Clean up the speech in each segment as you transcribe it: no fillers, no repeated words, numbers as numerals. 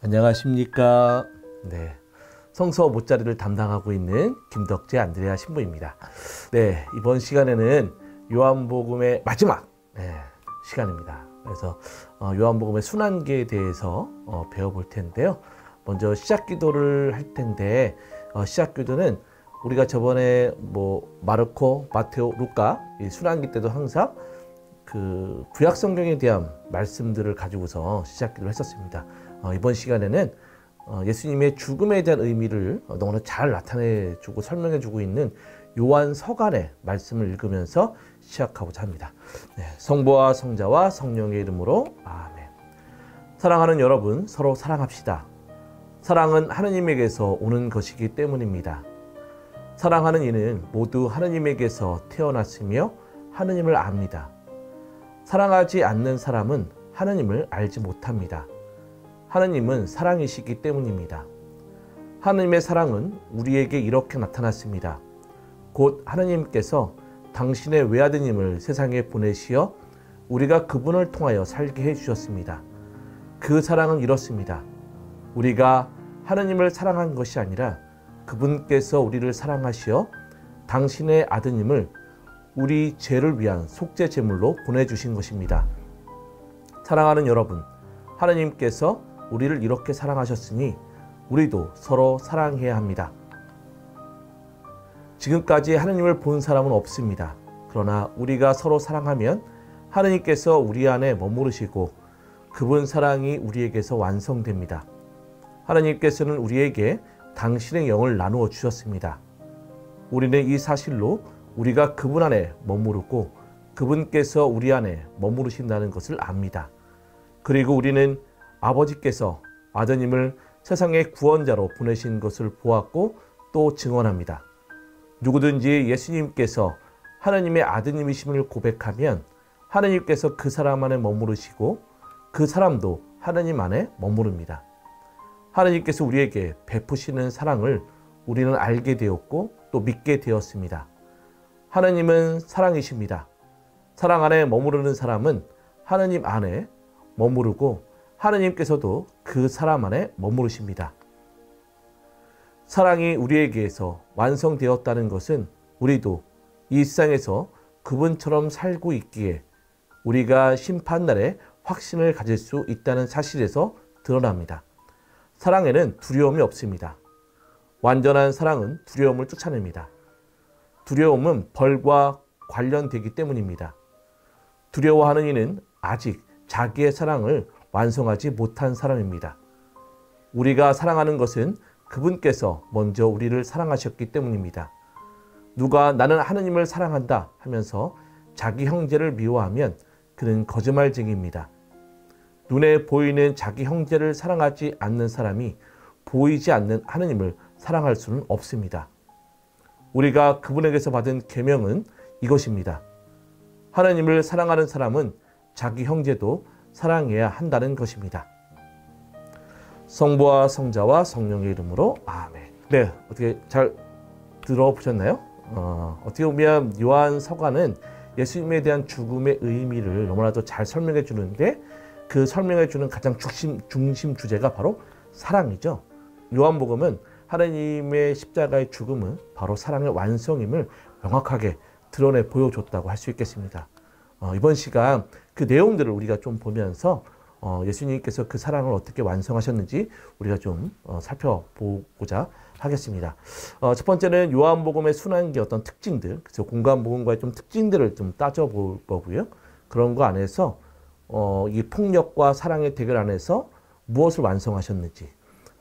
안녕하십니까. 네, 성서 못자리를 담당하고 있는 김덕재 안드레아 신부입니다. 네, 이번 시간에는 요한복음의 마지막 시간입니다. 그래서 요한복음의 순환계에 대해서 배워볼 텐데요. 먼저 시작기도를 할 텐데 시작기도는 우리가 저번에 마르코, 마테오, 루카 이 순환기 때도 항상 그 구약 성경에 대한 말씀들을 가지고서 시작기도를 했었습니다. 이번 시간에는 예수님의 죽음에 대한 의미를 너무나 잘 나타내주고 설명해주고 있는 요한 서간의 말씀을 읽으면서 시작하고자 합니다. 네, 성부와 성자와 성령의 이름으로 아멘. 사랑하는 여러분, 서로 사랑합시다. 사랑은 하느님에게서 오는 것이기 때문입니다. 사랑하는 이는 모두 하느님에게서 태어났으며 하느님을 압니다. 사랑하지 않는 사람은 하느님을 알지 못합니다. 하느님은 사랑이시기 때문입니다. 하느님의 사랑은 우리에게 이렇게 나타났습니다. 곧 하느님께서 당신의 외아드님을 세상에 보내시어 우리가 그분을 통하여 살게 해주셨습니다. 그 사랑은 이렇습니다. 우리가 하느님을 사랑한 것이 아니라 그분께서 우리를 사랑하시어 당신의 아드님을 우리 죄를 위한 속죄 제물로 보내주신 것입니다. 사랑하는 여러분, 하느님께서 우리를 이렇게 사랑하셨으니 우리도 서로 사랑해야 합니다. 지금까지 하느님을 본 사람은 없습니다. 그러나 우리가 서로 사랑하면 하느님께서 우리 안에 머무르시고 그분 사랑이 우리에게서 완성됩니다. 하느님께서는 우리에게 당신의 영을 나누어 주셨습니다. 우리는 이 사실로 우리가 그분 안에 머무르고 그분께서 우리 안에 머무르신다는 것을 압니다. 그리고 우리는 아버지께서 아드님을 세상의 구원자로 보내신 것을 보았고 또 증언합니다. 누구든지 예수님께서 하느님의 아드님이심을 고백하면 하느님께서 그 사람 안에 머무르시고 그 사람도 하느님 안에 머무릅니다. 하느님께서 우리에게 베푸시는 사랑을 우리는 알게 되었고 또 믿게 되었습니다. 하느님은 사랑이십니다. 사랑 안에 머무르는 사람은 하느님 안에 머무르고 하느님께서도 그 사람 안에 머무르십니다. 사랑이 우리에게서 완성되었다는 것은 우리도 이 세상에서 그분처럼 살고 있기에 우리가 심판날에 확신을 가질 수 있다는 사실에서 드러납니다. 사랑에는 두려움이 없습니다. 완전한 사랑은 두려움을 쫓아냅니다. 두려움은 벌과 관련되기 때문입니다. 두려워하는 이는 아직 자기의 사랑을 완성하지 못한 사람입니다. 우리가 사랑하는 것은 그분께서 먼저 우리를 사랑하셨기 때문입니다. 누가 나는 하느님을 사랑한다 하면서 자기 형제를 미워하면 그는 거짓말쟁이입니다. 눈에 보이는 자기 형제를 사랑하지 않는 사람이 보이지 않는 하느님을 사랑할 수는 없습니다. 우리가 그분에게서 받은 계명은 이것입니다. 하느님을 사랑하는 사람은 자기 형제도 사랑해야 한다는 것입니다. 성부와 성자와 성령의 이름으로 아멘. 네, 어떻게 잘 들어보셨나요? 어떻게 보면 요한 서간은 예수님에 대한 죽음의 의미를 너무나도 잘 설명해 주는데 그 설명해 주는 가장 중심 주제가 바로 사랑이죠. 요한복음은 하나님의 십자가의 죽음은 바로 사랑의 완성임을 명확하게 드러내 보여줬다고 할 수 있겠습니다. 이번 시간 그 내용들을 우리가 좀 보면서 예수님께서 그 사랑을 어떻게 완성하셨는지 우리가 좀 살펴보고자 하겠습니다. 첫 번째는 요한복음의 순환기 어떤 특징들, 그래서 공간복음과의 좀 특징들을 좀 따져볼 거고요. 그런 거 안에서 이 폭력과 사랑의 대결 안에서 무엇을 완성하셨는지,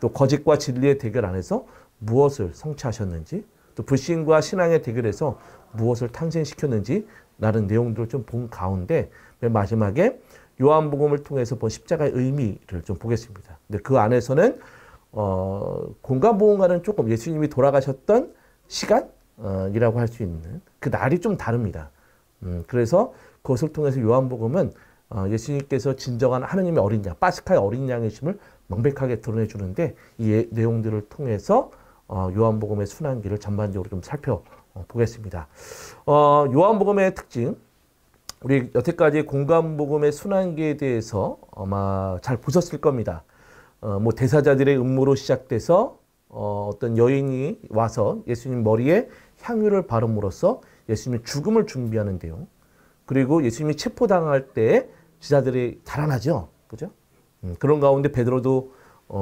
또 거짓과 진리의 대결 안에서 무엇을 성취하셨는지, 또 불신과 신앙의 대결에서 무엇을 탄생시켰는지 라는 내용들을 좀 본 가운데 맨 마지막에 요한복음을 통해서 본 십자가의 의미를 좀 보겠습니다. 근데 그 안에서는 공간복음과는 조금 예수님이 돌아가셨던 시간이라고 할 수 있는 그 날이 좀 다릅니다. 그래서 그것을 통해서 요한복음은 예수님께서 진정한 하느님의 어린 양, 파스카의 어린 양이심을 명백하게 드러내주는데 이 내용들을 통해서 요한복음의 순환기를 전반적으로 좀 살펴보겠습니다. 요한복음의 특징, 우리 여태까지 공간복음의 순환기에 대해서 아마 잘 보셨을 겁니다. 뭐 대사자들의 음모로 시작돼서 어떤 여인이 와서 예수님 머리에 향유를 바름으로써 예수님의 죽음을 준비하는 내용. 그리고 예수님이 체포당할 때 제자들이 달아나죠. 그죠? 그런 가운데 베드로도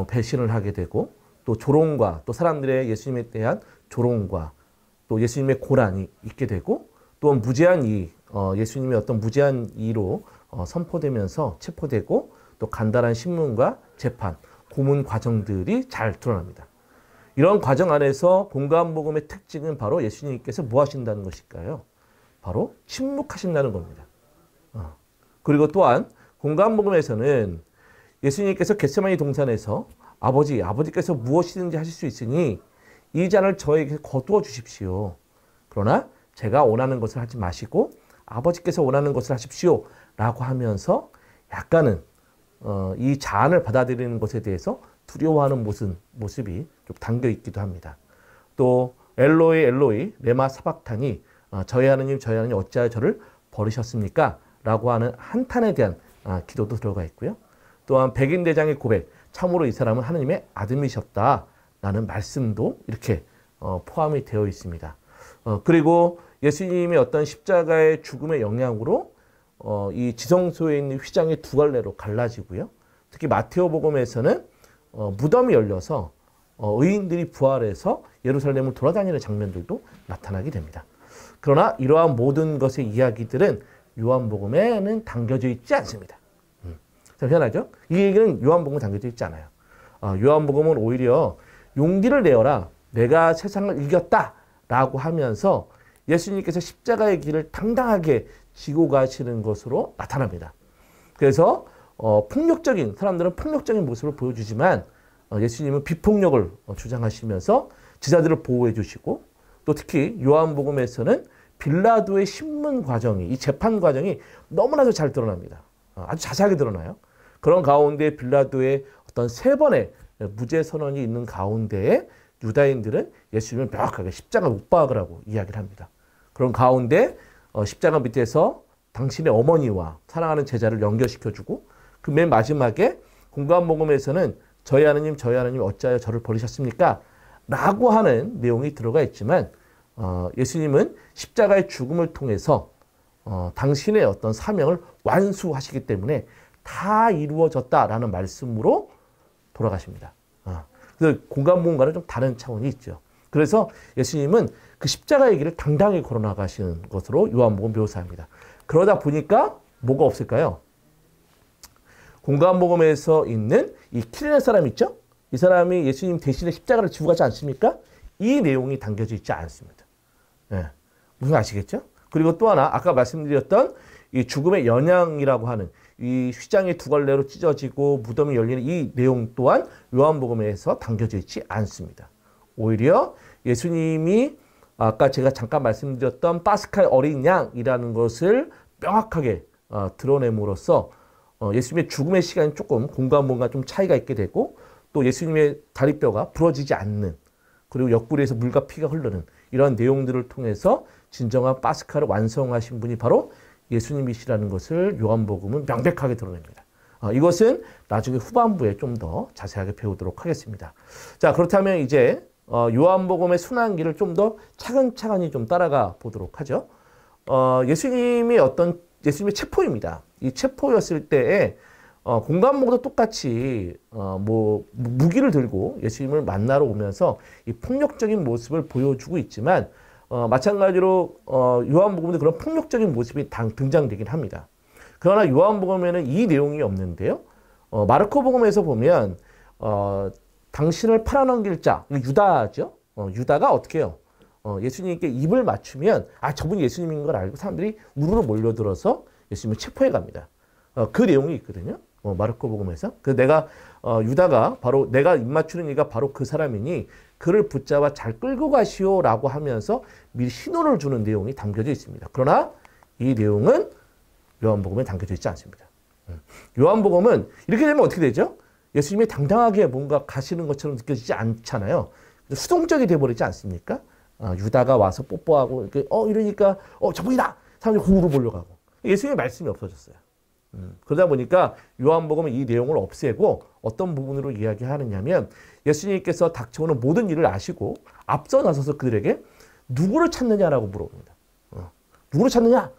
배신을 하게 되고 또 조롱과 또 사람들의 예수님에 대한 조롱과 또 예수님의 고난이 있게 되고 또 무죄한 예수님의 어떤 무죄한 이로 선포되면서 체포되고 또 간단한 신문과 재판, 고문 과정들이 잘 드러납니다. 이런 과정 안에서 공감복음의 특징은 바로 예수님께서 뭐 하신다는 것일까요? 바로 침묵하신다는 겁니다. 그리고 또한 공감복음에서는 예수님께서 겟세마니 동산에서 아버지께서 무엇이든지 하실 수 있으니 이 잔을 저에게 거두어 주십시오. 그러나 제가 원하는 것을 하지 마시고 아버지께서 원하는 것을 하십시오. 라고 하면서 약간은 이 잔을 받아들이는 것에 대해서 두려워하는 모습이 좀 담겨 있기도 합니다. 또 엘로이 엘로이 레마 사박탄이 저희 하나님 어찌하여 저를 버리셨습니까? 라고 하는 한탄에 대한 기도도 들어가 있고요. 또한 백인대장의 고백, 참으로 이 사람은 하나님의 아들이셨다라는 말씀도 이렇게 포함이 되어 있습니다. 그리고 예수님의 어떤 십자가의 죽음의 영향으로 이 지성소에 있는 휘장이 두 갈래로 갈라지고요. 특히 마테오복음에서는 무덤이 열려서 의인들이 부활해서 예루살렘을 돌아다니는 장면들도 나타나게 됩니다. 그러나 이러한 모든 것의 이야기들은 요한복음에는 담겨져 있지 않습니다. 참 희한하죠? 이 얘기는 요한복음에 담겨져 있지 않아요. 요한복음은 오히려 용기를 내어라. 내가 세상을 이겼다. 라고 하면서 예수님께서 십자가의 길을 당당하게 지고 가시는 것으로 나타납니다. 그래서 사람들은 폭력적인 모습을 보여주지만 예수님은 비폭력을 주장하시면서 제자들을 보호해 주시고 또 특히 요한복음에서는 빌라도의 신문 과정이, 이 재판 과정이 너무나도 잘 드러납니다. 아주 자세하게 드러나요. 그런 가운데 빌라도의 어떤 3번의 무죄 선언이 있는 가운데에 유다인들은 예수님을 명확하게 십자가 못 박으라고 이야기를 합니다. 그런 가운데 십자가 밑에서 당신의 어머니와 사랑하는 제자를 연결시켜주고 그 맨 마지막에 공감복음에서는 저희 하나님 어찌하여 저를 버리셨습니까? 라고 하는 내용이 들어가 있지만 예수님은 십자가의 죽음을 통해서 당신의 어떤 사명을 완수하시기 때문에 다 이루어졌다라는 말씀으로 돌아가십니다. 그래서 공감복음과는 좀 다른 차원이 있죠. 그래서 예수님은 그 십자가의 길을 당당히 걸어나가시는 것으로 요한복음 묘사합니다. 그러다 보니까 뭐가 없을까요? 공감복음에서 있는 이 키레네 사람 있죠? 이 사람이 예수님 대신에 십자가를 지고 가지 않습니까? 이 내용이 담겨져 있지 않습니다. 네. 무슨 아시겠죠? 그리고 또 하나 아까 말씀드렸던 이 죽음의 연양이라고 하는 이 휘장이 두 갈래로 찢어지고 무덤이 열리는 이 내용 또한 요한복음에서 담겨져 있지 않습니다. 오히려 예수님이 아까 제가 잠깐 말씀드렸던 파스칼 어린 양이라는 것을 명확하게 드러냄으로써 예수님의 죽음의 시간이 조금 공감복음과 좀 차이가 있게 되고 또 예수님의 다리뼈가 부러지지 않는 그리고 옆구리에서 물과 피가 흐르는 이런 내용들을 통해서 진정한 파스칼을 완성하신 분이 바로 예수님이시라는 것을 요한복음은 명백하게 드러냅니다. 이것은 나중에 후반부에 좀 더 자세하게 배우도록 하겠습니다. 자, 그렇다면 이제 요한복음의 순환기를 좀 더 차근차근히 좀 따라가 보도록 하죠. 예수님의 체포입니다. 이 체포였을 때에 공감복음도 똑같이 무기를 들고 예수님을 만나러 오면서 이 폭력적인 모습을 보여주고 있지만 마찬가지로 요한복음도 그런 폭력적인 모습이 등장되긴 합니다. 그러나 요한복음에는 이 내용이 없는데요. 마르코복음에서 보면 당신을 팔아넘길 자, 유다죠. 유다가 어떻게 해요? 예수님께 입을 맞추면 저분이 예수님인 걸 알고 사람들이 우르르 몰려들어서 예수님을 체포해 갑니다. 그 내용이 있거든요. 마르코복음에서. 그래서 유다가 바로 내가 입 맞추는 이가 바로 그 사람이니 그를 붙잡아 잘 끌고 가시오라고 하면서 미리 신호를 주는 내용이 담겨져 있습니다. 그러나 이 내용은 요한복음에 담겨져 있지 않습니다. 요한복음은 이렇게 되면 어떻게 되죠? 예수님이 당당하게 뭔가 가시는 것처럼 느껴지지 않잖아요. 수동적이 돼버리지 않습니까? 유다가 와서 뽀뽀하고 이러니까 저분이다! 사람들이 공으로 몰려가고 예수님의 말씀이 없어졌어요. 그러다 보니까 요한복음은 이 내용을 없애고 어떤 부분으로 이야기하느냐면 예수님께서 닥쳐오는 모든 일을 아시고 앞서 나서서 그들에게 누구를 찾느냐라고 물어봅니다. 누구를 찾느냐?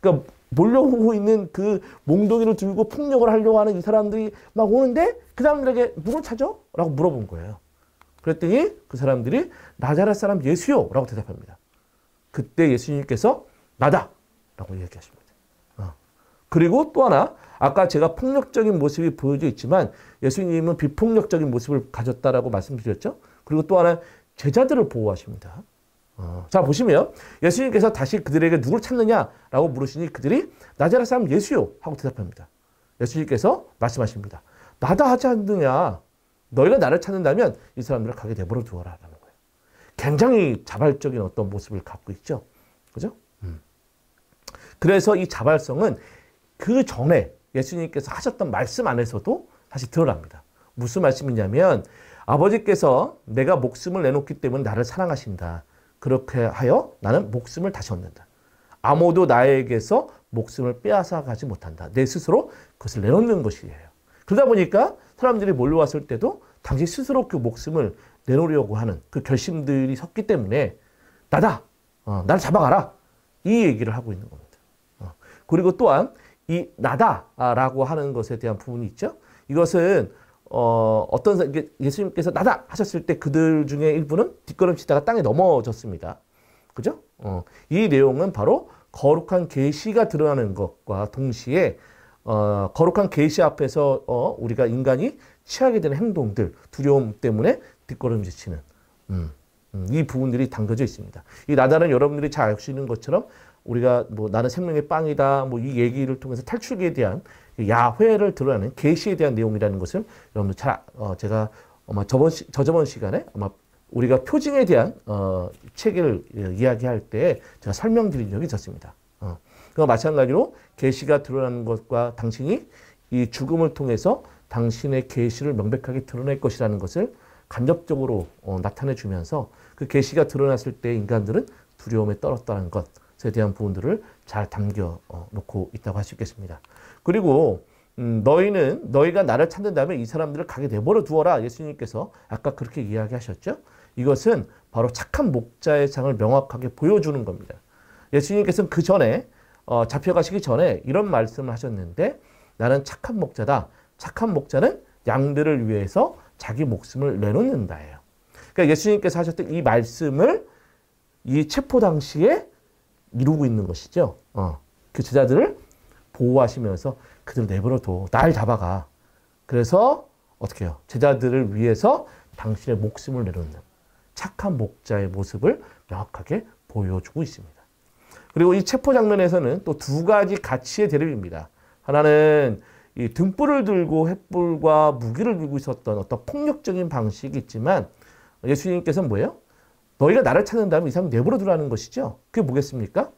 그러니까 몰려오고 있는 그 몽둥이를 들고 폭력을 하려고 하는 이 사람들이 막 오는데 그 사람들에게 누구를 찾아? 라고 물어본 거예요. 그랬더니 그 사람들이 나자렛 사람 예수요 라고 대답합니다. 그때 예수님께서 나다 라고 이야기하십니다. 그리고 또 하나 아까 제가 폭력적인 모습이 보여져 있지만 예수님은 비폭력적인 모습을 가졌다라고 말씀드렸죠. 그리고 또 하나 제자들을 보호하십니다. 자 보시면 예수님께서 다시 그들에게 누굴 찾느냐라고 물으시니 그들이 나자렛 사람 예수요 하고 대답합니다. 예수님께서 말씀하십니다. 나다 하지 않느냐. 너희가 나를 찾는다면 이 사람들을 가게 내버려 두어라 라는 거예요. 굉장히 자발적인 어떤 모습을 갖고 있죠. 그죠? 그래서 이 자발성은 그 전에 예수님께서 하셨던 말씀 안에서도 다시 드러납니다. 무슨 말씀이냐면 아버지께서 내가 목숨을 내놓기 때문에 나를 사랑하신다. 그렇게 하여 나는 목숨을 다시 얻는다. 아무도 나에게서 목숨을 빼앗아 가지 못한다. 내 스스로 그것을 내놓는 것이에요. 그러다 보니까 사람들이 몰려왔을 때도 당신 스스로 그 목숨을 내놓으려고 하는 그 결심들이 섰기 때문에 나다. 나를 잡아가라. 이 얘기를 하고 있는 겁니다. 그리고 또한 이 나다라고 하는 것에 대한 부분이 있죠. 이것은 어떤 예수님께서 나다 하셨을 때 그들 중에 일부는 뒷걸음치다가 땅에 넘어졌습니다. 그죠? 이 내용은 바로 거룩한 계시가 드러나는 것과 동시에 거룩한 계시 앞에서 우리가 인간이 취하게 되는 행동들, 두려움 때문에 뒷걸음질치는 이 부분들이 담겨져 있습니다. 이 나다는 여러분들이 잘 알 수 있는 것처럼 우리가 뭐 나는 생명의 빵이다 뭐 이 얘기를 통해서 탈출기에 대한 야훼를 드러내는 계시에 대한 내용이라는 것을 여러분들 잘 제가 아마 저저번 시간에 아마 우리가 표징에 대한 책을 이야기할 때 제가 설명드린 적이 있었습니다. 그와 마찬가지로 계시가 드러나는 것과 당신이 이 죽음을 통해서 당신의 계시를 명백하게 드러낼 것이라는 것을 간접적으로 나타내 주면서 그 계시가 드러났을 때 인간들은 두려움에 떨었다는 것에 대한 부분들을 잘 담겨 놓고 있다고 할 수 있겠습니다. 그리고 너희가 나를 찾는다면 이 사람들을 가게 내버려 두어라. 예수님께서 아까 그렇게 이야기하셨죠. 이것은 바로 착한 목자의 상을 명확하게 보여주는 겁니다. 예수님께서는 그 전에 잡혀가시기 전에 이런 말씀을 하셨는데 나는 착한 목자다. 착한 목자는 양들을 위해서 자기 목숨을 내놓는다예요. 그러니까 예수님께서 하셨던 이 말씀을 이 체포 당시에 이루고 있는 것이죠. 그 제자들을 보호하시면서 그들 내버려둬. 날 잡아가. 그래서 어떻게 해요? 제자들을 위해서 당신의 목숨을 내놓는 착한 목자의 모습을 명확하게 보여주고 있습니다. 그리고 이 체포 장면에서는 또 두 가지 가치의 대립입니다. 하나는 이 등불을 들고 횃불과 무기를 들고 있었던 어떤 폭력적인 방식이 있지만 예수님께서는 뭐예요? 너희가 나를 찾는다면 이 사람 내버려 두라는 것이죠. 그게 뭐겠습니까?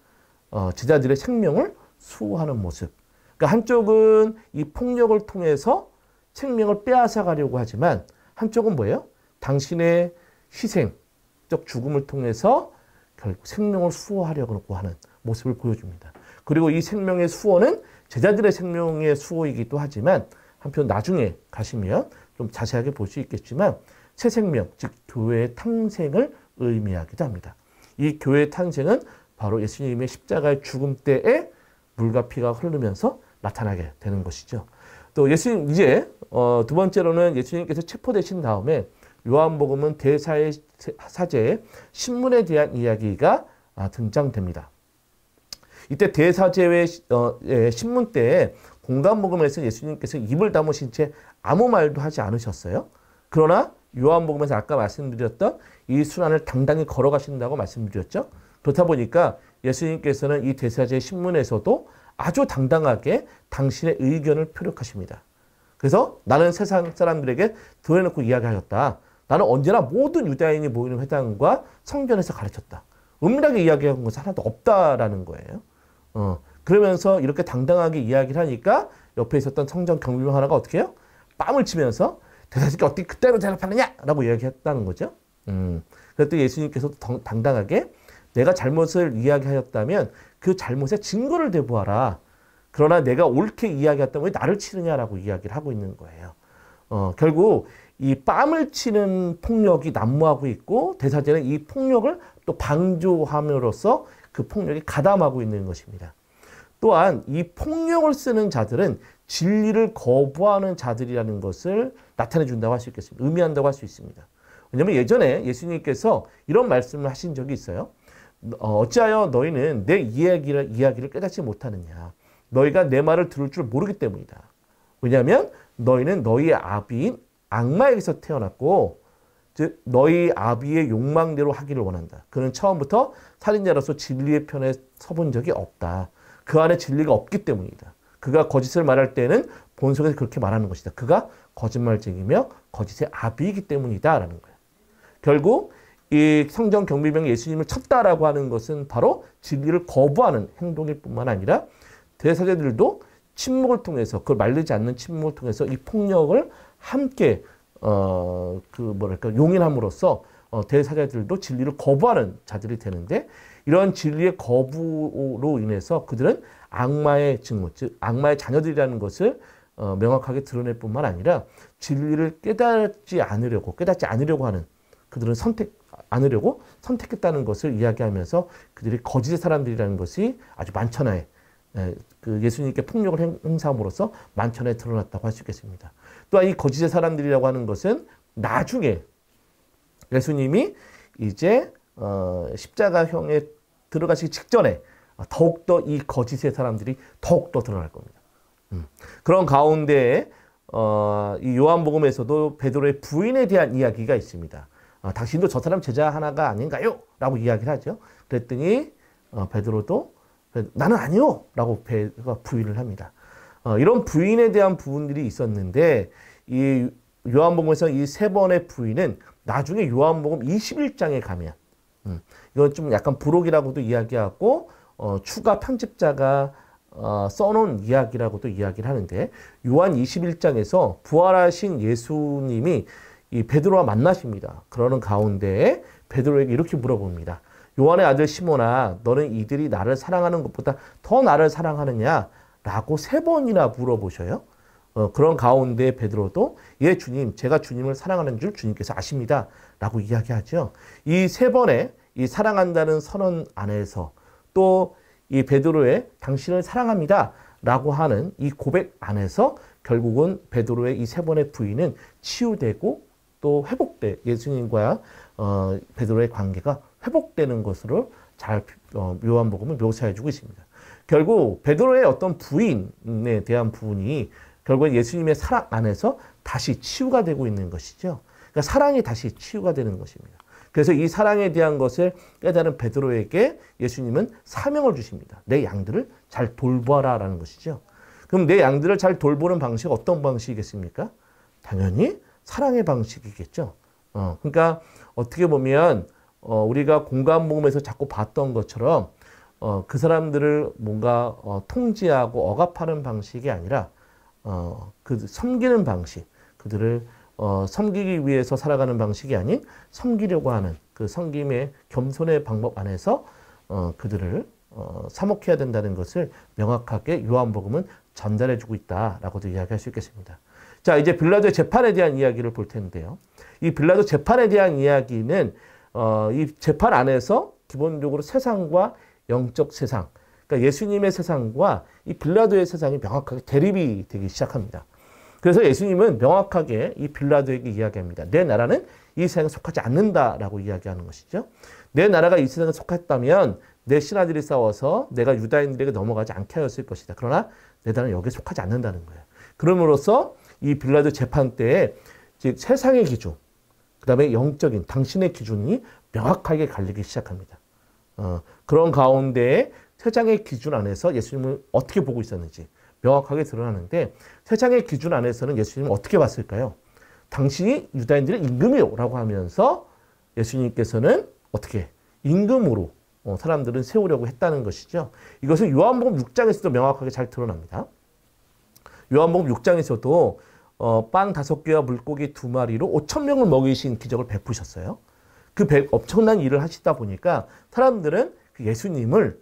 제자들의 생명을 수호하는 모습. 그러니까 한쪽은 이 폭력을 통해서 생명을 빼앗아 가려고 하지만 한쪽은 뭐예요? 당신의 희생적 죽음을 통해서 결국 생명을 수호하려고 하는 모습을 보여줍니다. 그리고 이 생명의 수호는 제자들의 생명의 수호이기도 하지만 한편 나중에 가시면 좀 자세하게 볼 수 있겠지만 새 생명, 즉 교회의 탄생을 의미하기도 합니다. 이 교회의 탄생은 바로 예수님의 십자가의 죽음 때에 물과 피가 흐르면서 나타나게 되는 것이죠. 또 예수님 이제 두 번째로는 예수님께서 체포되신 다음에 요한복음은 대사의 사제의 신문에 대한 이야기가 등장됩니다. 이때 대사제의 신문 때에 공간복음에서 예수님께서 입을 다무신 채 아무 말도 하지 않으셨어요. 그러나 요한복음에서 아까 말씀드렸던 이 순환을 당당히 걸어가신다고 말씀드렸죠. 그렇다 보니까 예수님께서는 이 대사제의 신문에서도 아주 당당하게 당신의 의견을 표력하십니다. 그래서 나는 세상 사람들에게 드러내놓고 이야기하였다. 나는 언제나 모든 유다인이 모이는 회당과 성전에서 가르쳤다. 은밀하게 이야기한 것은 하나도 없다라는 거예요. 그러면서 이렇게 당당하게 이야기를 하니까 옆에 있었던 성전 경비병 하나가 어떻게 해요? 뺨을 치면서 대사제께 어떻게 그때로 대답하느냐? 라고 이야기했다는 거죠. 그랬더니 예수님께서 당당하게 내가 잘못을 이야기하였다면 그 잘못의 증거를 대보아라. 그러나 내가 옳게 이야기했다면 왜 나를 치느냐라고 이야기를 하고 있는 거예요. 결국 이 뺨을 치는 폭력이 난무하고 있고 대사제는 이 폭력을 또 방조함으로써 그 폭력이 가담하고 있는 것입니다. 또한 이 폭력을 쓰는 자들은 진리를 거부하는 자들이라는 것을 나타내 준다고 할 수 있겠습니다. 의미한다고 할 수 있습니다. 왜냐하면 예전에 예수님께서 이런 말씀을 하신 적이 있어요. 어찌하여 너희는 내 이야기를 깨닫지 못하느냐. 너희가 내 말을 들을 줄 모르기 때문이다. 왜냐하면 너희는 너희의 아비인 악마에게서 태어났고 즉 너희 아비의 욕망대로 하기를 원한다. 그는 처음부터 살인자로서 진리의 편에 서본 적이 없다. 그 안에 진리가 없기 때문이다. 그가 거짓을 말할 때는 본성에서 그렇게 말하는 것이다. 그가 거짓말쟁이며 거짓의 아비이기 때문이다. 라는 거예요. 결국 이 성경 경비병이 예수님을 쳤다라고 하는 것은 바로 진리를 거부하는 행동일 뿐만 아니라 대사제들도 침묵을 통해서 그걸 말리지 않는 침묵을 통해서 이 폭력을 함께 용인함으로써 대사제들도 진리를 거부하는 자들이 되는데 이런 진리의 거부로 인해서 그들은 악마의 증오, 즉 악마의 자녀들이라는 것을 명확하게 드러낼 뿐만 아니라 진리를 깨닫지 않으려고 하는 그들은 선택했다는 것을 이야기하면서 그들이 거짓의 사람들이라는 것이 아주 만천하에 그 예수님께 폭력을 행사함으로써 만천하에 드러났다고 할 수 있겠습니다. 또한 이 거짓의 사람들이라고 하는 것은 나중에 예수님이 이제 십자가형에 들어가시기 직전에 더욱더 이 거짓의 사람들이 더욱더 드러날 겁니다. 그런 가운데 이 요한복음에서도 베드로의 부인에 대한 이야기가 있습니다. 당신도 저 사람 제자 하나가 아닌가요? 라고 이야기를 하죠. 그랬더니 베드로도 나는 아니요! 라고 부인을 합니다. 이런 부인에 대한 부분들이 있었는데 이 요한복음에서 이 세 번의 부인은 나중에 요한복음 21장에 가면 이건 좀 약간 부록이라고도 이야기하고 추가 편집자가 써놓은 이야기라고도 이야기를 하는데 요한 21장에서 부활하신 예수님이 이 베드로와 만나십니다. 그러는 가운데 베드로에게 이렇게 물어봅니다. 요한의 아들 시몬아, 너는 이들이 나를 사랑하는 것보다 더 나를 사랑하느냐? 라고 3번이나 물어보셔요. 그런 가운데 베드로도 예 주님, 제가 주님을 사랑하는 줄 주님께서 아십니다. 라고 이야기하죠. 이 3번의 이 사랑한다는 선언 안에서 또 이 베드로의 당신을 사랑합니다. 라고 하는 이 고백 안에서 결국은 베드로의 이 3번의 부인은 치유되고 또 예수님과 베드로의 관계가 회복되는 것으로 잘 요한복음을 묘사해주고 있습니다. 결국 베드로의 어떤 부인에 대한 부분이 결국은 예수님의 사랑 안에서 다시 치유가 되고 있는 것이죠. 그러니까 사랑이 다시 치유가 되는 것입니다. 그래서 이 사랑에 대한 것을 깨달은 베드로에게 예수님은 사명을 주십니다. 내 양들을 잘 돌보아라 라는 것이죠. 그럼 내 양들을 잘 돌보는 방식은 어떤 방식이겠습니까? 당연히 사랑의 방식이겠죠. 그러니까 어떻게 보면 우리가 공간복음에서 자꾸 봤던 것처럼 그 사람들을 뭔가 통제하고 억압하는 방식이 아니라 섬기는 방식, 그들을 섬기기 위해서 살아가는 방식이 아닌 섬기려고 하는 그 섬김의 겸손의 방법 안에서 그들을 사목해야 된다는 것을 명확하게 요한복음은 전달해주고 있다라고도 이야기할 수 있겠습니다. 자, 이제 빌라도의 재판에 대한 이야기를 볼 텐데요. 이 빌라도 재판에 대한 이야기는 이 재판 안에서 기본적으로 세상과 영적 세상, 그러니까 예수님의 세상과 이 빌라도의 세상이 명확하게 대립이 되기 시작합니다. 그래서 예수님은 명확하게 이 빌라도에게 이야기합니다. 내 나라는 이 세상에 속하지 않는다라고 이야기하는 것이죠. 내 나라가 이 세상에 속했다면 내 신하들이 싸워서 내가 유다인들에게 넘어가지 않게 하였을 것이다. 그러나 내 나라는 여기에 속하지 않는다는 거예요. 그럼으로써 이 빌라도 재판 때에 즉 세상의 기준, 그 다음에 영적인 당신의 기준이 명확하게 갈리기 시작합니다. 그런 가운데 세상의 기준 안에서 예수님을 어떻게 보고 있었는지 명확하게 드러나는데 세상의 기준 안에서는 예수님을 어떻게 봤을까요? 당신이 유다인들의 임금이요 라고 하면서 예수님께서는 어떻게 임금으로 사람들은 세우려고 했다는 것이죠. 이것은 요한복음 6장에서도 명확하게 잘 드러납니다. 요한복음 6장에서도 빵 5개와 물고기 2마리로 5,000명을 먹이신 기적을 베푸셨어요. 그 엄청난 일을 하시다 보니까 사람들은 그 예수님을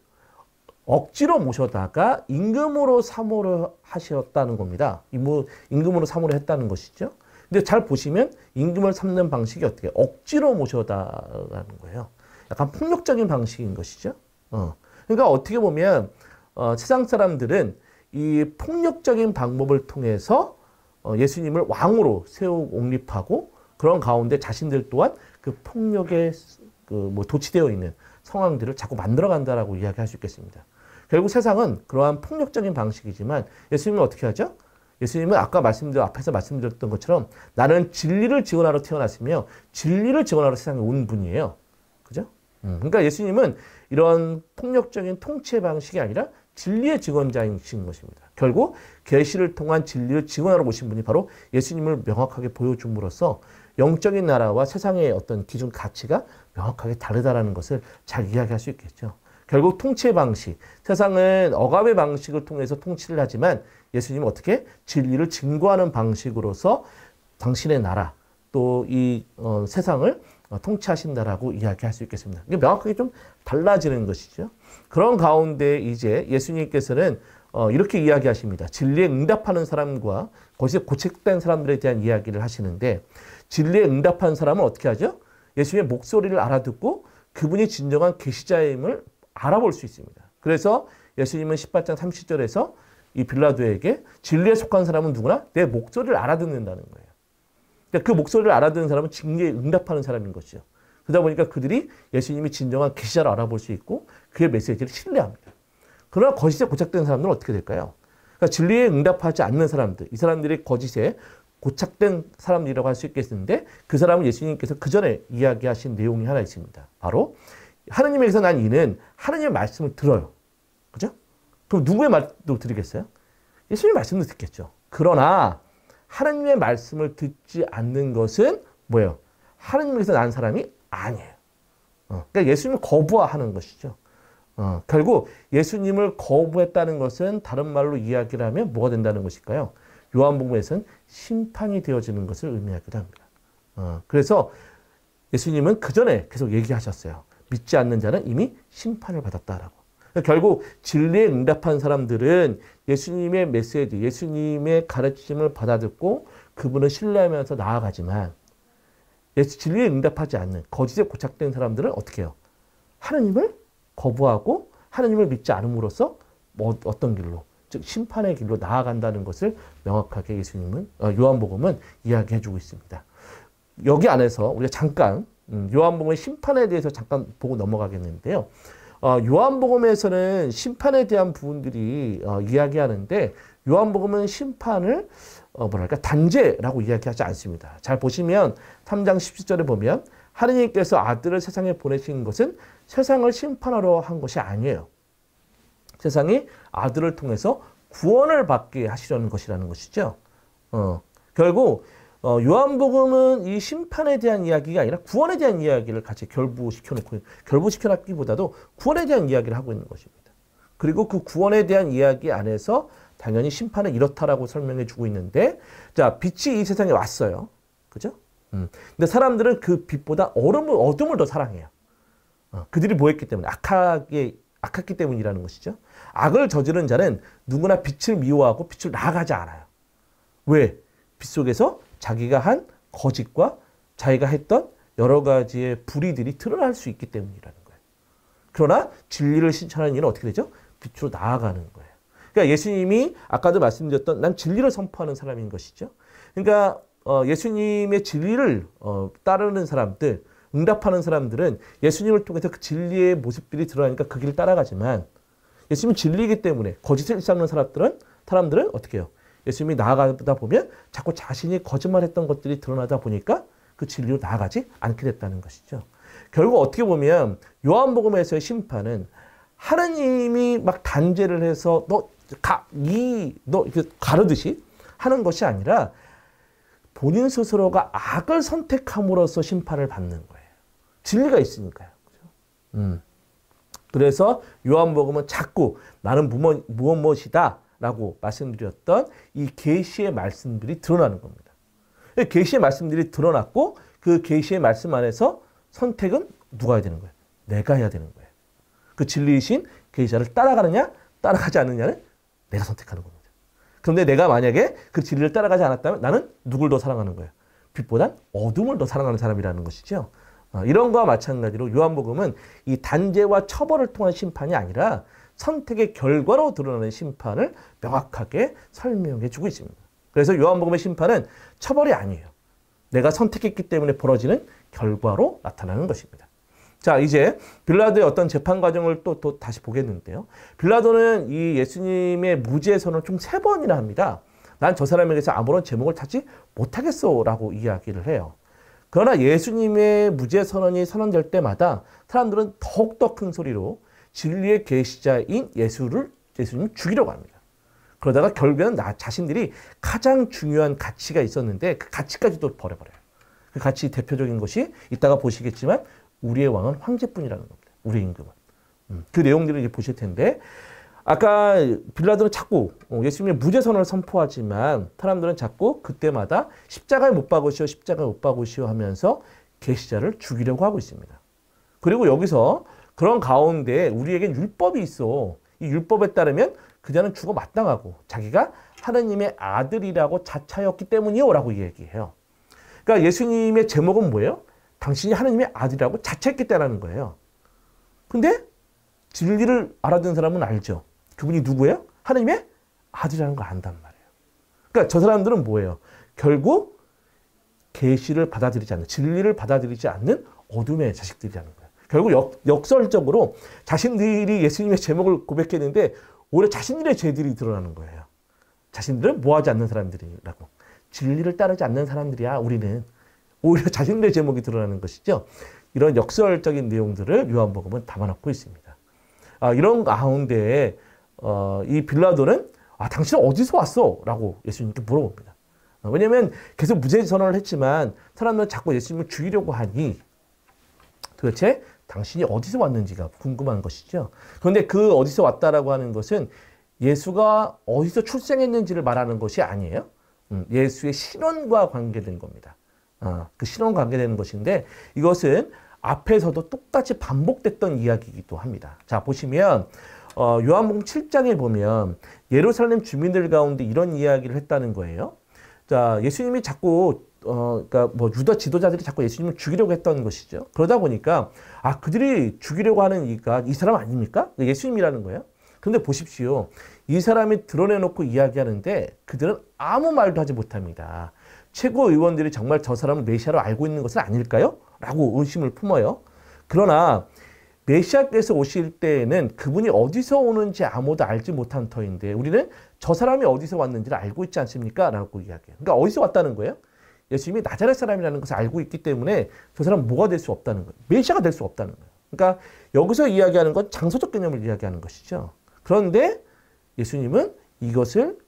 억지로 모셔다가 임금으로 사모를 하셨다는 겁니다. 임금으로 사모를 했다는 것이죠. 근데 잘 보시면 임금을 삼는 방식이 어떻게 억지로 모셔다라는 거예요. 약간 폭력적인 방식인 것이죠. 그러니까 어떻게 보면 세상 사람들은 이 폭력적인 방법을 통해서 예수님을 왕으로 세우고 옹립하고 그런 가운데 자신들 또한 그 폭력에 도취되어 있는 상황들을 자꾸 만들어간다라고 이야기할 수 있겠습니다. 결국 세상은 그러한 폭력적인 방식이지만 예수님은 어떻게 하죠? 예수님은 아까 앞에서 말씀드렸던 것처럼 나는 진리를 증언하러 태어났으며 진리를 증언하러 세상에 온 분이에요. 그죠? 그러니까 예수님은 이런 폭력적인 통치 방식이 아니라 진리의 증언자이신 것입니다. 결국 계시를 통한 진리를 증언하러 오신 분이 바로 예수님을 명확하게 보여줌으로써 영적인 나라와 세상의 어떤 기준 가치가 명확하게 다르다라는 것을 잘 이야기할 수 있겠죠. 결국 통치의 방식, 세상은 억압의 방식을 통해서 통치를 하지만 예수님은 어떻게 진리를 증거하는 방식으로서 당신의 나라 또 이 세상을 통치하신다라고 이야기할 수 있겠습니다. 이게 명확하게 좀 달라지는 것이죠. 그런 가운데 이제 예수님께서는 이렇게 이야기하십니다. 진리에 응답하는 사람과 거기서 고책된 사람들에 대한 이야기를 하시는데 진리에 응답한 사람은 어떻게 하죠? 예수님의 목소리를 알아듣고 그분이 진정한 계시자임을 알아볼 수 있습니다. 그래서 예수님은 18장 30절에서 이 빌라도에게 진리에 속한 사람은 누구나 내 목소리를 알아듣는다는 거예요. 그러니까 그 목소리를 알아듣는 사람은 진리에 응답하는 사람인 것이죠. 그러다 보니까 그들이 예수님이 진정한 계시자를 알아볼 수 있고 그의 메시지를 신뢰합니다. 그러나 거짓에 고착된 사람들은 어떻게 될까요? 그러니까 진리에 응답하지 않는 사람들, 이 사람들이 거짓에 고착된 사람들이라고 할 수 있겠는데 그 사람은 예수님께서 그 전에 이야기하신 내용이 하나 있습니다. 바로 하느님에게서 난 이는 하느님의 말씀을 들어요. 그죠? 그럼 누구의 말도 들으겠어요? 예수님의 말씀도 듣겠죠. 그러나 하느님의 말씀을 듣지 않는 것은 뭐예요? 하느님에게서 난 사람이 아니에요. 그러니까 예수님을 거부하는 것이죠. 결국 예수님을 거부했다는 것은 다른 말로 이야기를 하면 뭐가 된다는 것일까요? 요한복음에서는 심판이 되어지는 것을 의미하기도 합니다. 그래서 예수님은 그 전에 계속 얘기하셨어요. 믿지 않는 자는 이미 심판을 받았다라고. 결국 진리에 응답한 사람들은 예수님의 메시지, 예수님의 가르침을 받아듣고 그분을 신뢰하면서 나아가지만 진리에 응답하지 않는 거짓에 고착된 사람들은 어떻게 해요? 하느님을 거부하고 하느님을 믿지 않음으로써 어떤 길로, 즉 심판의 길로 나아간다는 것을 명확하게 예수님은 요한복음은 이야기해주고 있습니다. 여기 안에서 우리가 잠깐 요한복음의 심판에 대해서 잠깐 보고 넘어가겠는데요. 요한복음에서는 심판에 대한 부분들이 이야기하는데 요한복음은 심판을 단죄라고 이야기하지 않습니다. 잘 보시면 3장 17절에 보면 하느님께서 아들을 세상에 보내신 것은 세상을 심판하러 한 것이 아니에요. 세상이 아들을 통해서 구원을 받게 하시려는 것이라는 것이죠. 결국 요한복음은 이 심판에 대한 이야기가 아니라 구원에 대한 이야기를 같이 결부시켜놨기보다도 구원에 대한 이야기를 하고 있는 것입니다. 그리고 그 구원에 대한 이야기 안에서 당연히 심판은 이렇다라고 설명해 주고 있는데, 자, 빛이 이 세상에 왔어요. 그죠? 근데 사람들은 그 빛보다 어둠을 더 사랑해요. 그들이 뭐 했기 때문에? 악했기 때문이라는 것이죠. 악을 저지른 자는 누구나 빛을 미워하고 빛을 나아가지 않아요. 왜? 빛 속에서 자기가 한 거짓과 자기가 했던 여러 가지의 불의들이 드러날 수 있기 때문이라는 거예요. 그러나 진리를 실천하는 이는 어떻게 되죠? 빛으로 나아가는 거예요. 그러니까 예수님이 아까도 말씀드렸던 난 진리를 선포하는 사람인 것이죠. 그러니까 예수님의 진리를 따르는 사람들, 응답하는 사람들은 예수님을 통해서 그 진리의 모습들이 드러나니까 그 길을 따라가지만 예수님은 진리이기 때문에 거짓을 일삼는 사람들은 어떻게 해요? 예수님이 나아가다 보면 자꾸 자신이 거짓말했던 것들이 드러나다 보니까 그 진리로 나아가지 않게 됐다는 것이죠. 결국 어떻게 보면 요한복음에서의 심판은 하나님이 막 단죄를 해서 너 이렇게 가르듯이 하는 것이 아니라 본인 스스로가 악을 선택함으로써 심판을 받는 거예요. 진리가 있으니까요. 그래서 요한복음은 자꾸 나는 무엇이다 라고 말씀드렸던 이 계시의 말씀들이 드러나는 겁니다. 계시의 말씀들이 드러났고 그 계시의 말씀 안에서 선택은 누가 해야 되는 거예요? 내가 해야 되는 거예요. 그 진리이신 계시자를 따라가느냐 따라가지 않느냐는 내가 선택하는 겁니다. 그런데 내가 만약에 그 진리를 따라가지 않았다면 나는 누굴 더 사랑하는 거예요? 빛보단 어둠을 더 사랑하는 사람이라는 것이죠. 이런 거와 마찬가지로 요한복음은 이 단죄와 처벌을 통한 심판이 아니라 선택의 결과로 드러나는 심판을 명확하게 설명해 주고 있습니다. 그래서 요한복음의 심판은 처벌이 아니에요. 내가 선택했기 때문에 벌어지는 결과로 나타나는 것입니다. 자, 이제 빌라도의 어떤 재판 과정을 또 다시 보겠는데요. 빌라도는 이 예수님의 무죄 선언을 총 3번이나 합니다. 난 저 사람에게서 아무런 제목을 찾지 못하겠어 라고 이야기를 해요. 그러나 예수님의 무죄 선언이 선언될 때마다 사람들은 더욱더 큰 소리로 진리의 계시자인 예수님 죽이려고 합니다. 그러다가 결국에는 나 자신들이 가장 중요한 가치가 있었는데 그 가치까지도 버려버려요. 그 가치 대표적인 것이 이따가 보시겠지만 우리의 왕은 황제뿐이라는 겁니다. 우리의 임금은. 그 내용들을 이제 보실 텐데 아까 빌라도는 자꾸 예수님의 무죄 선언을 선포하지만 사람들은 자꾸 그때마다 십자가에 못 박으시오, 십자가에 못 박으시오 하면서 계시자를 죽이려고 하고 있습니다. 그리고 여기서 그런 가운데 우리에겐 율법이 있어. 이 율법에 따르면 그자는 죽어 마땅하고 자기가 하느님의 아들이라고 자처했기 때문이요 라고 얘기해요. 그러니까 예수님의 제목은 뭐예요? 당신이 하느님의 아들이라고 자처했기 때문이라는 거예요. 근데 진리를 알아듣는 사람은 알죠. 그분이 누구예요? 하느님의 아들이라는 걸 안단 말이에요. 그러니까 저 사람들은 뭐예요? 결국 계시를 받아들이지 않는, 진리를 받아들이지 않는 어둠의 자식들이라는 거예요. 결국 역설적으로 자신들이 예수님의 제목을 고백했는데 오히려 자신들의 죄들이 드러나는 거예요. 자신들은 뭐하지 않는 사람들이라고. 진리를 따르지 않는 사람들이야 우리는. 오히려 자신들의 제목이 드러나는 것이죠. 이런 역설적인 내용들을 요한복음은 담아놓고 있습니다. 이런 가운데 이 빌라도는 당신은 어디서 왔어? 라고 예수님께 물어봅니다. 왜냐하면 계속 무죄 선언을 했지만 사람들은 자꾸 예수님을 죽이려고 하니 도대체 당신이 어디서 왔는지가 궁금한 것이죠. 그런데 그 어디서 왔다라고 하는 것은 예수가 어디서 출생했는지를 말하는 것이 아니에요. 예수의 신원과 관계된 겁니다. 그 신원과 관계되는 것인데 이것은 앞에서도 똑같이 반복됐던 이야기이기도 합니다. 자, 보시면 요한복음 7장에 보면 예루살렘 주민들 가운데 이런 이야기를 했다는 거예요. 자, 예수님이 자꾸 그러니까 뭐 유다 지도자들이 자꾸 예수님을 죽이려고 했던 것이죠. 그러다 보니까 그들이 죽이려고 하는 이가 이 사람 아닙니까? 예수님이라는 거예요. 그런데 보십시오. 이 사람이 드러내놓고 이야기하는데 그들은 아무 말도 하지 못합니다. 최고의원들이 정말 저 사람을 메시아로 알고 있는 것은 아닐까요? 라고 의심을 품어요. 그러나 메시아께서 오실 때에는 그분이 어디서 오는지 아무도 알지 못한 터인데 우리는 저 사람이 어디서 왔는지를 알고 있지 않습니까? 라고 이야기해요. 그러니까 어디서 왔다는 거예요? 예수님이 나자렛 사람이라는 것을 알고 있기 때문에 저 사람은 뭐가 될 수 없다는 거예요. 메시아가 될 수 없다는 거예요. 그러니까 여기서 이야기하는 건 장소적 개념을 이야기하는 것이죠. 그런데 예수님은 이것을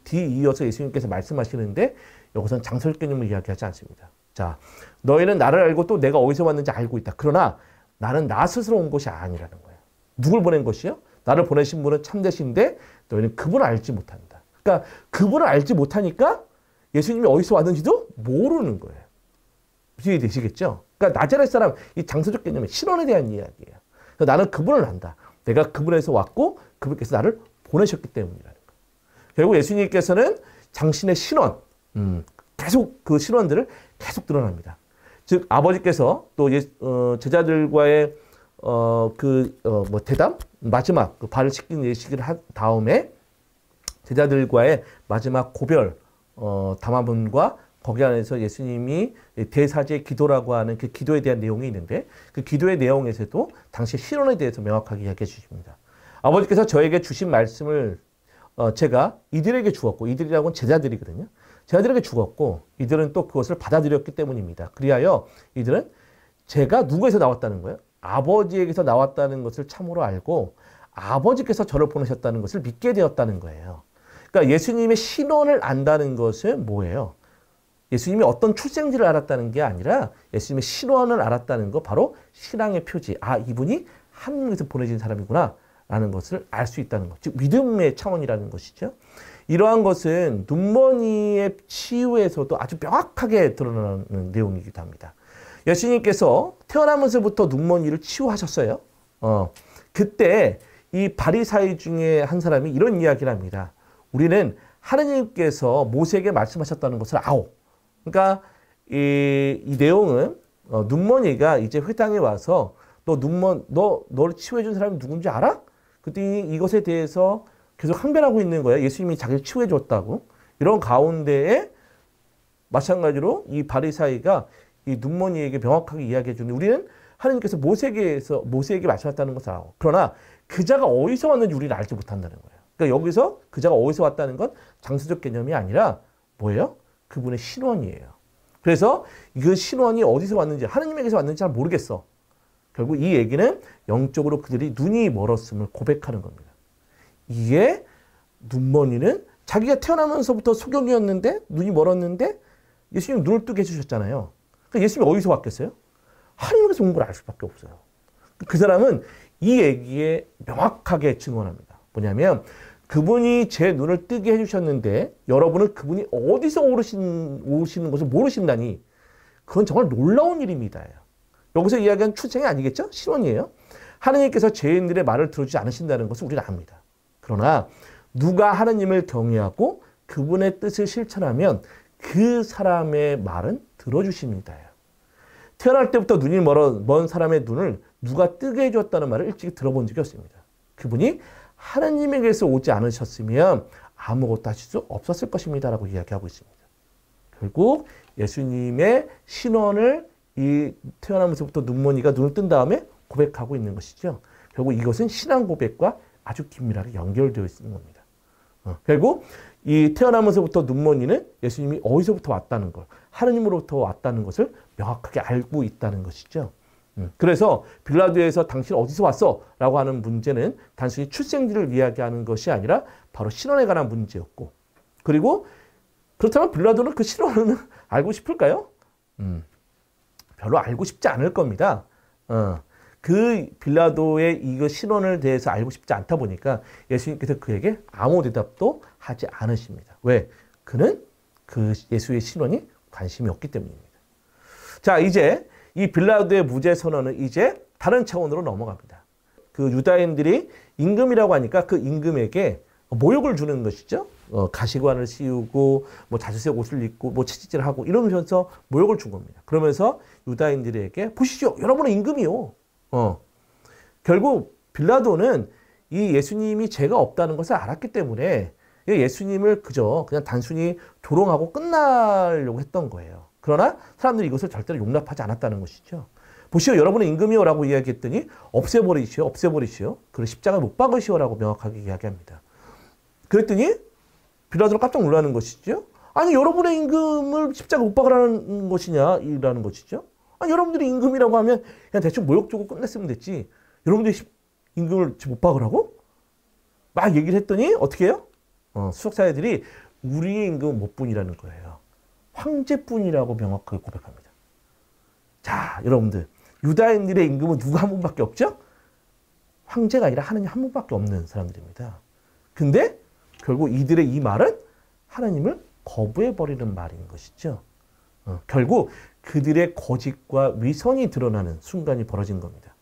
뒤이어서 예수님께서 말씀하시는데 여기서는 장소적 개념을 이야기하지 않습니다. 자, 너희는 나를 알고 또 내가 어디서 왔는지 알고 있다. 그러나 나는 나 스스로 온 것이 아니라는 거예요. 누굴 보낸 것이요? 나를 보내신 분은 참되신데 너희는 그분을 알지 못한다. 그러니까 그분을 알지 못하니까 예수님이 어디서 왔는지도 모르는 거예요. 이해되시겠죠? 그러니까 나자렛 사람, 이 장소적 개념은 신원에 대한 이야기예요. 그래서 나는 그분을 안다. 내가 그분에서 왔고 그분께서 나를 보내셨기 때문이라는 거예요. 결국 예수님께서는 당신의 신원, 계속 그 신원들을 계속 드러납니다. 즉 아버지께서 또 제자들과의 대담 마지막 그 발을 씻긴 예식을 한 다음에 제자들과의 마지막 고별 담화문과 거기 안에서 예수님이 대사제 기도라고 하는 그 기도에 대한 내용이 있는데 그 기도의 내용에서도 당시 신원에 대해서 명확하게 이야기해 주십니다. 아버지께서 저에게 주신 말씀을 제가 이들에게 주었고 이들이라고는 제자들이거든요. 제자들에게 주었고 이들은 또 그것을 받아들였기 때문입니다. 그리하여 이들은 제가 누구에서 나왔다는 거예요? 아버지에게서 나왔다는 것을 참으로 알고 아버지께서 저를 보내셨다는 것을 믿게 되었다는 거예요. 그러니까 예수님의 신원을 안다는 것은 뭐예요? 예수님이 어떤 출생지를 알았다는 게 아니라 예수님의 신원을 알았다는 거 바로 신앙의 표지. 이분이 하늘에서 보내진 사람이구나 라는 것을 알 수 있다는 것. 즉 믿음의 차원이라는 것이죠. 이러한 것은 눈머니의 치유에서도 아주 명확하게 드러나는 내용이기도 합니다. 예수님께서 태어나면서부터 눈머니를 치유하셨어요. 그때 이 바리사이 중에 한 사람이 이런 이야기를 합니다. 우리는 하느님께서 모세에게 말씀하셨다는 것을 아오. 그러니까 이 내용은 눈먼이가 이제 회당에 와서 너를 치유해준 사람이 누군지 알아? 그랬더니 이것에 대해서 계속 항변하고 있는 거예요. 예수님이 자기를 치유해줬다고. 이런 가운데에 마찬가지로 이 바리사이가 이 눈먼이에게 명확하게 이야기해 주는데 우리는 하느님께서 모세에게 말씀하셨다는 것을 알아. 그러나 그자가 어디서 왔는지 우리는 알지 못한다는 거예요. 그러니까 여기서 그자가 어디서 왔다는 건 장소적 개념이 아니라 뭐예요? 그분의 신원이에요. 그래서 그 신원이 어디서 왔는지 하느님에게서 왔는지 잘 모르겠어. 결국 이 얘기는 영적으로 그들이 눈이 멀었음을 고백하는 겁니다. 이게 눈먼이는 자기가 태어나면서부터 소경이었는데 눈이 멀었는데 예수님 눈을 뜨게 해주셨잖아요. 그러니까 예수님이 어디서 왔겠어요? 하느님께서 온 걸 알 수밖에 없어요. 그 사람은 이 얘기에 명확하게 증언합니다. 뭐냐면 그분이 제 눈을 뜨게 해주셨는데 여러분은 그분이 어디서 오시는 것을 모르신다니 그건 정말 놀라운 일입니다. 여기서 이야기한 출생이 아니겠죠? 신원이에요. 하느님께서 죄인들의 말을 들어주지 않으신다는 것을 우리는 압니다. 그러나 누가 하느님을 경외하고 그분의 뜻을 실천하면 그 사람의 말은 들어주십니다. 태어날 때부터 눈이 먼 사람의 눈을 누가 뜨게 해줬다는 말을 일찍이 들어본 적이 없습니다. 그분이 하느님에게서 오지 않으셨으면 아무것도 하실 수 없었을 것입니다. 라고 이야기하고 있습니다. 결국 예수님의 신원을 이 태어나면서부터 눈먼이가 눈을 뜬 다음에 고백하고 있는 것이죠. 결국 이것은 신앙 고백과 아주 긴밀하게 연결되어 있는 겁니다. 결국 이 태어나면서부터 눈먼이는 예수님이 어디서부터 왔다는 걸, 하느님으로부터 왔다는 것을 명확하게 알고 있다는 것이죠. 그래서 빌라도에서 당신 어디서 왔어? 라고 하는 문제는 단순히 출생지를 이야기하는 것이 아니라 바로 신원에 관한 문제였고, 그리고 그렇다면 빌라도는 그 신원을 알고 싶을까요? 별로 알고 싶지 않을 겁니다. 그 빌라도의 이거 신원을 대해서 알고 싶지 않다 보니까 예수님께서 그에게 아무 대답도 하지 않으십니다. 왜? 그는 그 예수의 신원이 관심이 없기 때문입니다. 자, 이제 이 빌라도의 무죄 선언은 이제 다른 차원으로 넘어갑니다. 그 유다인들이 임금이라고 하니까 그 임금에게 모욕을 주는 것이죠. 가시관을 씌우고 뭐 자주색 옷을 입고 뭐 채찍질하고 이러면서 모욕을 준 겁니다. 그러면서 유다인들에게 보시죠, 여러분은 임금이요. 결국 빌라도는 이 예수님이 죄가 없다는 것을 알았기 때문에 예수님을 그냥 단순히 조롱하고 끝나려고 했던 거예요. 그러나 사람들이 이것을 절대로 용납하지 않았다는 것이죠. 보시오, 여러분은 임금이요 라고 이야기했더니 없애버리시오. 그리고 십자가에 못 박으시오라고 명확하게 이야기합니다. 그랬더니 빌라도는 깜짝 놀라는 것이죠. 아니, 여러분의 임금을 십자가에 못 박으라는 것이냐 이라는 것이죠. 아니, 여러분들이 임금이라고 하면 그냥 대충 모욕 주고 끝냈으면 됐지. 여러분들이 임금을 못 박으라고? 막 얘기를 했더니 어떻게 해요? 수석사회들이 우리의 임금은 못 뿐이라는 거예요. 황제뿐이라고 명확하게 고백합니다. 자, 여러분들, 유다인들의 임금은 누가 한 분밖에 없죠? 황제가 아니라 하느님 한 분밖에 없는 사람들입니다. 근데 결국 이들의 이 말은 하나님을 거부해버리는 말인 것이죠. 결국 그들의 거짓과 위선이 드러나는 순간이 벌어진 겁니다.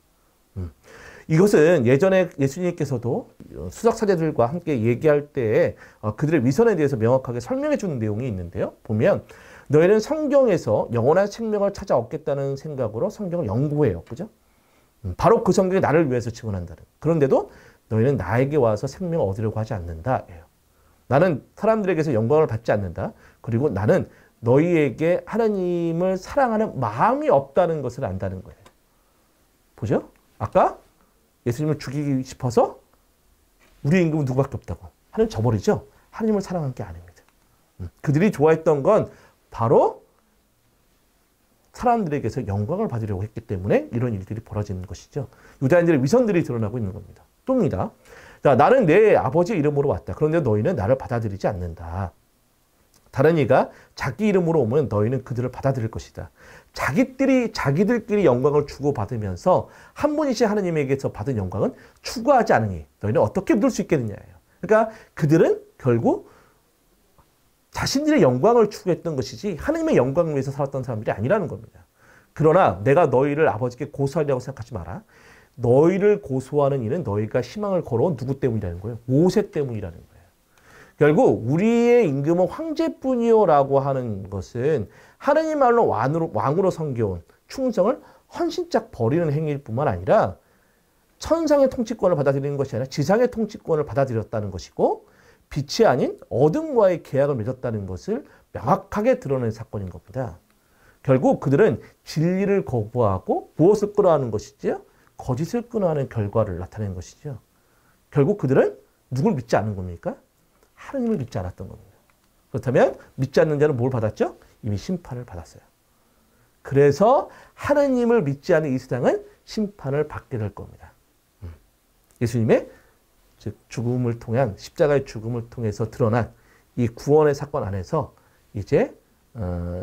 이것은 예전에 예수님께서도 수석사제들과 함께 얘기할 때 그들의 위선에 대해서 명확하게 설명해 주는 내용이 있는데요. 보면 너희는 성경에서 영원한 생명을 찾아 얻겠다는 생각으로 성경을 연구해요. 그죠? 바로 그 성경이 나를 위해서 증언한다는. 그런데도 너희는 나에게 와서 생명을 얻으려고 하지 않는다. 나는 사람들에게서 영광을 받지 않는다. 그리고 나는 너희에게 하나님을 사랑하는 마음이 없다는 것을 안다는 거예요. 보죠? 아까 예수님을 죽이기 싶어서 우리의 임금은 누구밖에 없다고. 하나님 저버리죠? 하나님을 사랑한 게 아닙니다. 그들이 좋아했던 건 바로 사람들에게서 영광을 받으려고 했기 때문에 이런 일들이 벌어지는 것이죠. 유다인들의 위선들이 드러나고 있는 겁니다. 또입니다. 자, 나는 내 아버지 이름으로 왔다. 그런데 너희는 나를 받아들이지 않는다. 다른 이가 자기 이름으로 오면 너희는 그들을 받아들일 것이다. 자기들끼리 영광을 주고받으면서 한 분이신 하느님에게서 받은 영광은 추구하지 않으니 너희는 어떻게 믿을 수 있겠느냐예요. 그러니까 그들은 결국 자신들의 영광을 추구했던 것이지 하느님의 영광을 위해서 살았던 사람들이 아니라는 겁니다. 그러나 내가 너희를 아버지께 고소하려고 생각하지 마라. 너희를 고소하는 이는 너희가 희망을 걸어온 누구 때문이라는 거예요? 모세 때문이라는 거예요. 결국 우리의 임금은 황제뿐이요라고 하는 것은 하느님 말로 왕으로 섬겨온 충성을 헌신짝 버리는 행위일 뿐만 아니라 천상의 통치권을 받아들이는 것이 아니라 지상의 통치권을 받아들였다는 것이고 빛이 아닌 어둠과의 계약을 맺었다는 것을 명확하게 드러낸 사건인 겁니다. 결국 그들은 진리를 거부하고 무엇을 끌어하는 것이지요? 거짓을 끌어하는 결과를 나타낸 것이죠. 결국 그들은 누굴 믿지 않은 겁니까? 하느님을 믿지 않았던 겁니다. 그렇다면 믿지 않는 자는 뭘 받았죠? 이미 심판을 받았어요. 그래서 하느님을 믿지 않은 이 세상은 심판을 받게 될 겁니다. 예수님의 즉 죽음을 통한 십자가의 죽음을 통해서 드러난 이 구원의 사건 안에서 이제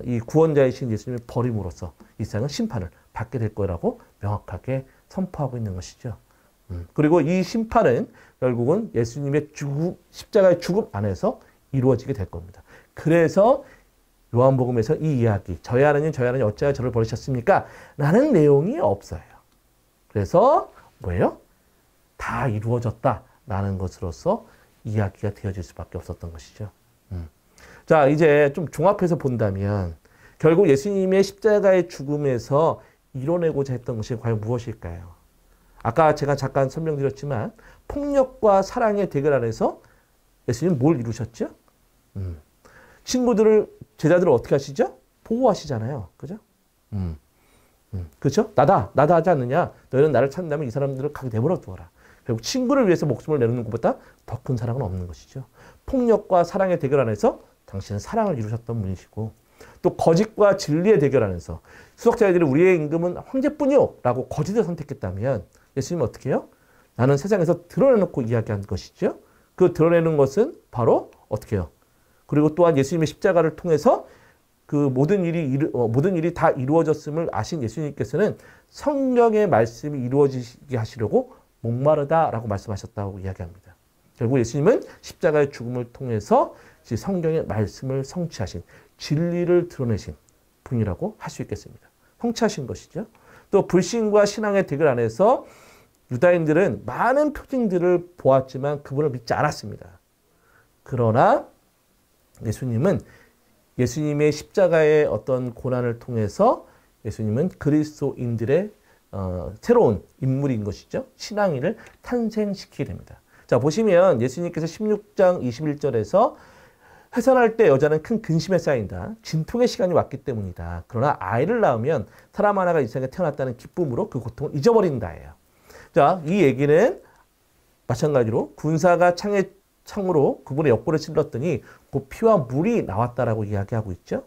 이 구원자이신 예수님을 버림으로써 이 세상은 심판을 받게 될 거라고 명확하게 선포하고 있는 것이죠. 그리고 이 심판은 결국은 예수님의 십자가의 죽음 안에서 이루어지게 될 겁니다. 그래서 요한복음에서 이 이야기, 저희 하나님 어찌하여 저를 버리셨습니까? 라는 내용이 없어요. 그래서 뭐예요? 다 이루어졌다라는 것으로서 이야기가 되어질 수밖에 없었던 것이죠. 자, 이제 좀 종합해서 본다면 결국 예수님의 십자가의 죽음에서 이뤄내고자 했던 것이 과연 무엇일까요? 아까 제가 잠깐 설명드렸지만 폭력과 사랑의 대결 안에서 예수님은 뭘 이루셨죠? 제자들을 어떻게 하시죠? 보호하시잖아요. 그죠? 그렇죠? 나다 하지 않느냐? 너희는 나를 찾는다면 이 사람들을 가게 내버려 두어라. 결국 친구를 위해서 목숨을 내놓는 것보다 더 큰 사랑은 없는 것이죠. 폭력과 사랑의 대결 안에서 당신은 사랑을 이루셨던 분이시고 또 거짓과 진리의 대결 안에서 수석자들이 우리의 임금은 황제뿐이요 라고 거짓을 선택했다면 예수님은 어떻게 해요? 나는 세상에서 드러내놓고 이야기한 것이죠. 그 드러내는 것은 바로 어떻게 해요? 그리고 또한 예수님의 십자가를 통해서 그 모든 일이 다 이루어졌음을 아신 예수님께서는 성령의 말씀이 이루어지게 하시려고 목마르다라고 말씀하셨다고 이야기합니다. 결국 예수님은 십자가의 죽음을 통해서 성경의 말씀을 성취하신 진리를 드러내신 분이라고 할 수 있겠습니다. 성취하신 것이죠. 또 불신과 신앙의 대결 안에서 유다인들은 많은 표징들을 보았지만 그분을 믿지 않았습니다. 그러나 예수님은 예수님의 십자가의 어떤 고난을 통해서 예수님은 그리스도인들의 새로운 인물인 것이죠. 신앙인을 탄생시키게 됩니다. 자, 보시면 예수님께서 16장 21절에서 해산할 때 여자는 큰 근심에 쌓인다. 진통의 시간이 왔기 때문이다. 그러나 아이를 낳으면 사람 하나가 이 세상에 태어났다는 기쁨으로 그 고통을 잊어버린다예요. 자, 이 얘기는 마찬가지로 군사가 창으로 그분의 옆구리를 찔렀더니 그 피와 물이 나왔다라고 이야기하고 있죠.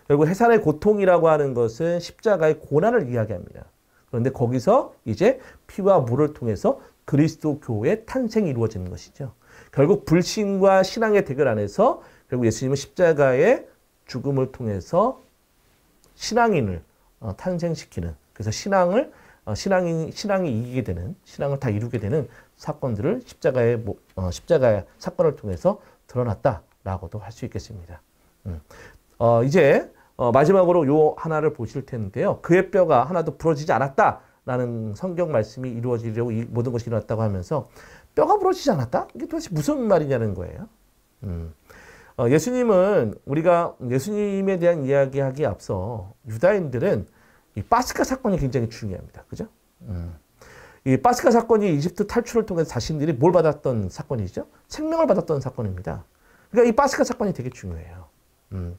결국 해산의 고통이라고 하는 것은 십자가의 고난을 이야기합니다. 그런데 거기서 이제 피와 물을 통해서 그리스도 교회의 탄생이 이루어지는 것이죠. 결국 불신과 신앙의 대결 안에서 결국 예수님은 십자가의 죽음을 통해서 신앙인을 탄생시키는, 그래서 신앙이 이기게 되는, 신앙을 다 이루게 되는 사건들을 십자가의 사건을 통해서 드러났다라고도 할 수 있겠습니다. 이제 마지막으로 요 하나를 보실 텐데요. 그의 뼈가 하나도 부러지지 않았다라는 성경 말씀이 이루어지려고 이 모든 것이 일어났다고 하면서 뼈가 부러지지 않았다? 이게 도대체 무슨 말이냐는 거예요. 예수님은 우리가 예수님에 대한 이야기하기에 앞서 유다인들은 이 파스카 사건이 굉장히 중요합니다. 그죠? 이 파스카 사건이 이집트 탈출을 통해서 자신들이 뭘 받았던 사건이죠? 생명을 받았던 사건입니다. 그러니까 이 파스카 사건이 되게 중요해요.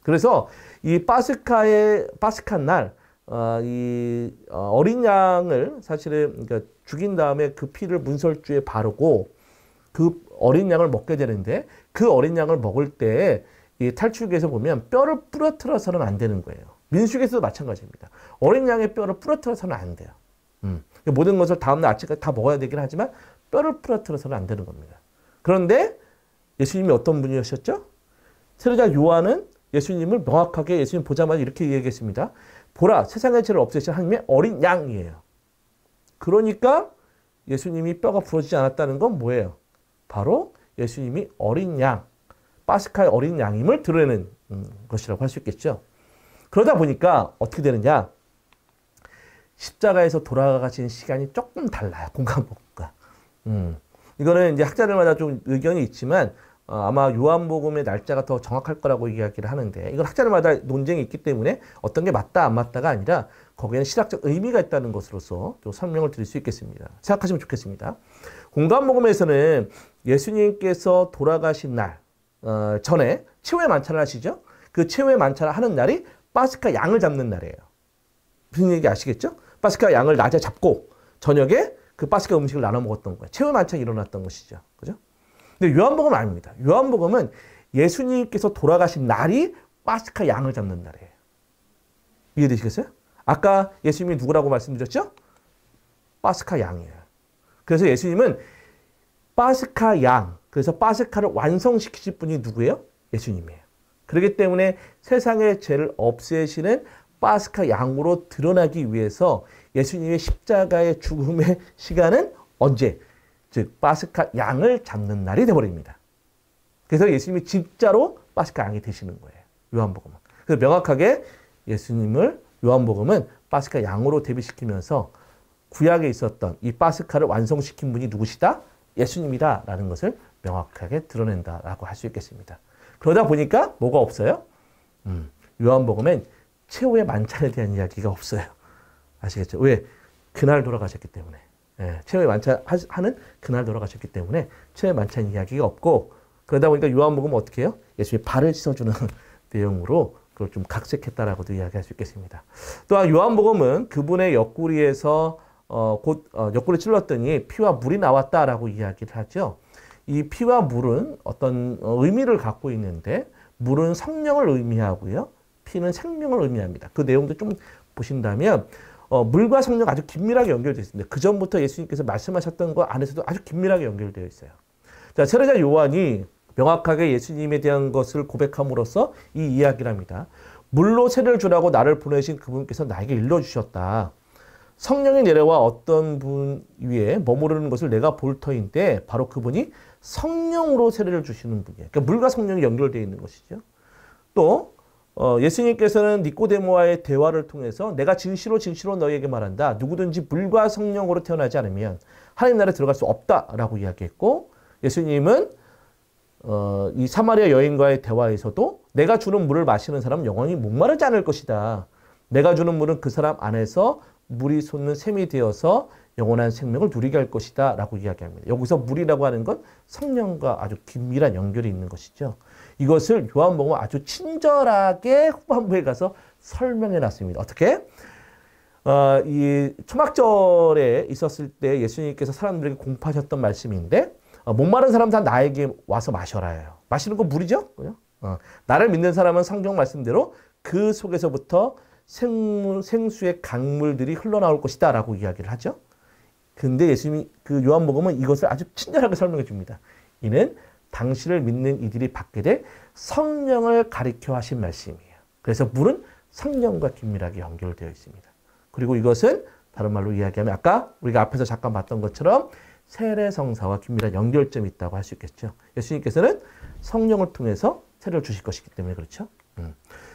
그래서 이 파스카 날, 이 어린 양을 사실은 그러니까 죽인 다음에 그 피를 문설주에 바르고 그 어린 양을 먹게 되는데 그 어린 양을 먹을 때 이 탈출기에서 보면 뼈를 부러뜨려서는 안 되는 거예요. 민수기에서도 마찬가지입니다. 어린 양의 뼈를 부러뜨려서는 안 돼요. 모든 것을 다음날 아침까지 다 먹어야 되긴 하지만 뼈를 부러뜨려서는 안 되는 겁니다. 그런데 예수님이 어떤 분이셨죠? 세례자 요한은 예수님을 명확하게 예수님 보자마자 이렇게 얘기했습니다. 보라, 세상의 죄를 없애신 하나님의 어린 양이에요. 그러니까 예수님이 뼈가 부러지지 않았다는 건 뭐예요? 바로 예수님이 어린 양, 파스카의 어린 양임을 드러내는 것이라고 할 수 있겠죠. 그러다 보니까 어떻게 되느냐? 십자가에서 돌아가신 시간이 조금 달라요. 공간복음과. 이거는 이제 학자들마다 좀 의견이 있지만 아마 요한복음의 날짜가 더 정확할 거라고 이야기를 하는데 이건 학자들마다 논쟁이 있기 때문에 어떤 게 맞다 안 맞다가 아니라 거기에는 신학적 의미가 있다는 것으로서 좀 설명을 드릴 수 있겠습니다. 생각하시면 좋겠습니다. 공간복음에서는 예수님께서 돌아가신 날 전에 최후의 만찬을 하시죠. 그 최후의 만찬을 하는 날이 파스카 양을 잡는 날이에요. 무슨 얘기 아시겠죠? 파스카 양을 낮에 잡고 저녁에 그 파스카 음식을 나눠 먹었던 거예요. 최후의 만찬이 일어났던 것이죠. 그죠? 근데 요한복음은 아닙니다. 요한복음은 예수님께서 돌아가신 날이 파스카 양을 잡는 날이에요. 이해되시겠어요? 아까 예수님이 누구라고 말씀드렸죠? 파스카 양이에요. 그래서 예수님은 파스카 양, 그래서 파스카를 완성시키실 분이 누구예요? 예수님이에요. 그렇기 때문에 세상의 죄를 없애시는 파스카 양으로 드러나기 위해서 예수님의 십자가의 죽음의 시간은 언제? 즉 파스카 양을 잡는 날이 되어버립니다. 그래서 예수님이 진짜로 파스카 양이 되시는 거예요. 요한복음은. 그래서 명확하게 예수님을 요한복음은 파스카 양으로 대비시키면서 구약에 있었던 이 파스카를 완성시킨 분이 누구시다? 예수님이다 라는 것을 명확하게 드러낸다라고 할 수 있겠습니다. 그러다 보니까 뭐가 없어요? 요한복음엔 최후의 만찬에 대한 이야기가 없어요. 아시겠죠? 왜? 그날 돌아가셨기 때문에. 예, 최후의 만찬하는 그날 돌아가셨기 때문에 최후의 만찬 이야기가 없고 그러다 보니까 요한복음은 어떻게 해요? 예수의 발을 씻어주는 내용으로 그걸 좀 각색했다라고도 이야기할 수 있겠습니다. 또한 요한복음은 그분의 옆구리에서 옆구리 찔렀더니 피와 물이 나왔다라고 이야기를 하죠. 이 피와 물은 어떤 의미를 갖고 있는데 물은 성령을 의미하고요. 피는 생명을 의미합니다. 그 내용도 좀 보신다면 물과 성령 아주 긴밀하게 연결되어 있습니다. 그 전부터 예수님께서 말씀하셨던 것 안에서도 아주 긴밀하게 연결되어 있어요. 자, 세례자 요한이 명확하게 예수님에 대한 것을 고백함으로써 이 이야기를 합니다. 물로 세례를 주라고 나를 보내신 그분께서 나에게 일러주셨다. 성령이 내려와 어떤 분 위에 머무르는 것을 내가 볼 터인데 바로 그분이 성령으로 세례를 주시는 분이에요. 그러니까 물과 성령이 연결되어 있는 것이죠. 또 예수님께서는 니코데모와의 대화를 통해서 내가 진실로 너희에게 말한다. 누구든지 물과 성령으로 태어나지 않으면 하나님 나라에 들어갈 수 없다라고 이야기했고 예수님은 이 사마리아 여인과의 대화에서도 내가 주는 물을 마시는 사람은 영원히 목마르지 않을 것이다. 내가 주는 물은 그 사람 안에서 물이 솟는 샘이 되어서 영원한 생명을 누리게 할 것이다 라고 이야기합니다. 여기서 물이라고 하는 건 성령과 아주 긴밀한 연결이 있는 것이죠. 이것을 요한복음은 아주 친절하게 후반부에 가서 설명해 놨습니다. 어떻게? 이 초막절에 있었을 때 예수님께서 사람들에게 공포하셨던 말씀인데 목마른 사람 다 나에게 와서 마셔라요. 마시는 건 물이죠. 나를 믿는 사람은 성경 말씀대로 그 속에서부터 생수의 강물들이 흘러나올 것이다 라고 이야기를 하죠. 근데 예수님이 그 요한복음은 이것을 아주 친절하게 설명해 줍니다. 이는 당신을 믿는 이들이 받게 될 성령을 가리켜 하신 말씀이에요. 그래서 물은 성령과 긴밀하게 연결되어 있습니다. 그리고 이것은 다른 말로 이야기하면 아까 우리가 앞에서 잠깐 봤던 것처럼 세례성사와 긴밀한 연결점이 있다고 할 수 있겠죠. 예수님께서는 성령을 통해서 세례를 주실 것이기 때문에 그렇죠.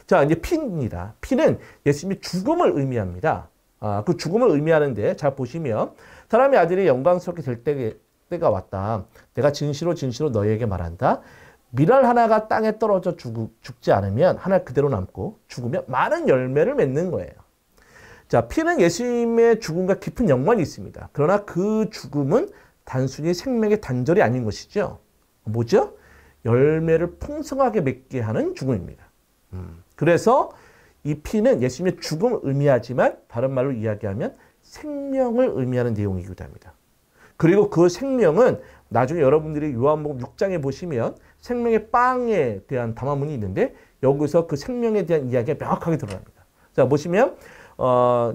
자, 이제 피입니다. 피는 예수님의 죽음을 의미합니다. 그 죽음을 의미하는데 잘 보시면 사람의 아들이 영광스럽게 될 때가 왔다. 내가 진실로 너희에게 말한다. 밀알 하나가 땅에 떨어져 죽지 않으면 하나 그대로 남고 죽으면 많은 열매를 맺는 거예요. 자, 피는 예수님의 죽음과 깊은 연관이 있습니다. 그러나 그 죽음은 단순히 생명의 단절이 아닌 것이죠. 뭐죠? 열매를 풍성하게 맺게 하는 죽음입니다. 그래서 이 피는 예수님의 죽음을 의미하지만 다른 말로 이야기하면 생명을 의미하는 내용이기도 합니다. 그리고 그 생명은 나중에 여러분들이 요한복음 6장에 보시면 생명의 빵에 대한 담화문이 있는데 여기서 그 생명에 대한 이야기가 명확하게 드러납니다. 자, 보시면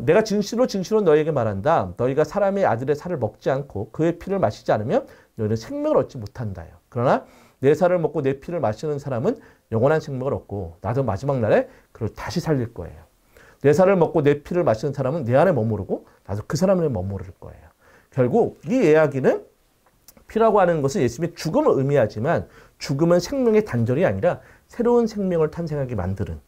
내가 진실로 너희에게 말한다. 너희가 사람의 아들의 살을 먹지 않고 그의 피를 마시지 않으면 너희는 생명을 얻지 못한다요. 그러나 내 살을 먹고 내 피를 마시는 사람은 영원한 생명을 얻고 나도 마지막 날에 그를 다시 살릴 거예요. 내 살을 먹고 내 피를 마시는 사람은 내 안에 머무르고 나도 그 사람 안에 머무를 거예요. 결국 이 이야기는 피라고 하는 것은 예수님의 죽음을 의미하지만 죽음은 생명의 단절이 아니라 새로운 생명을 탄생하게 만드는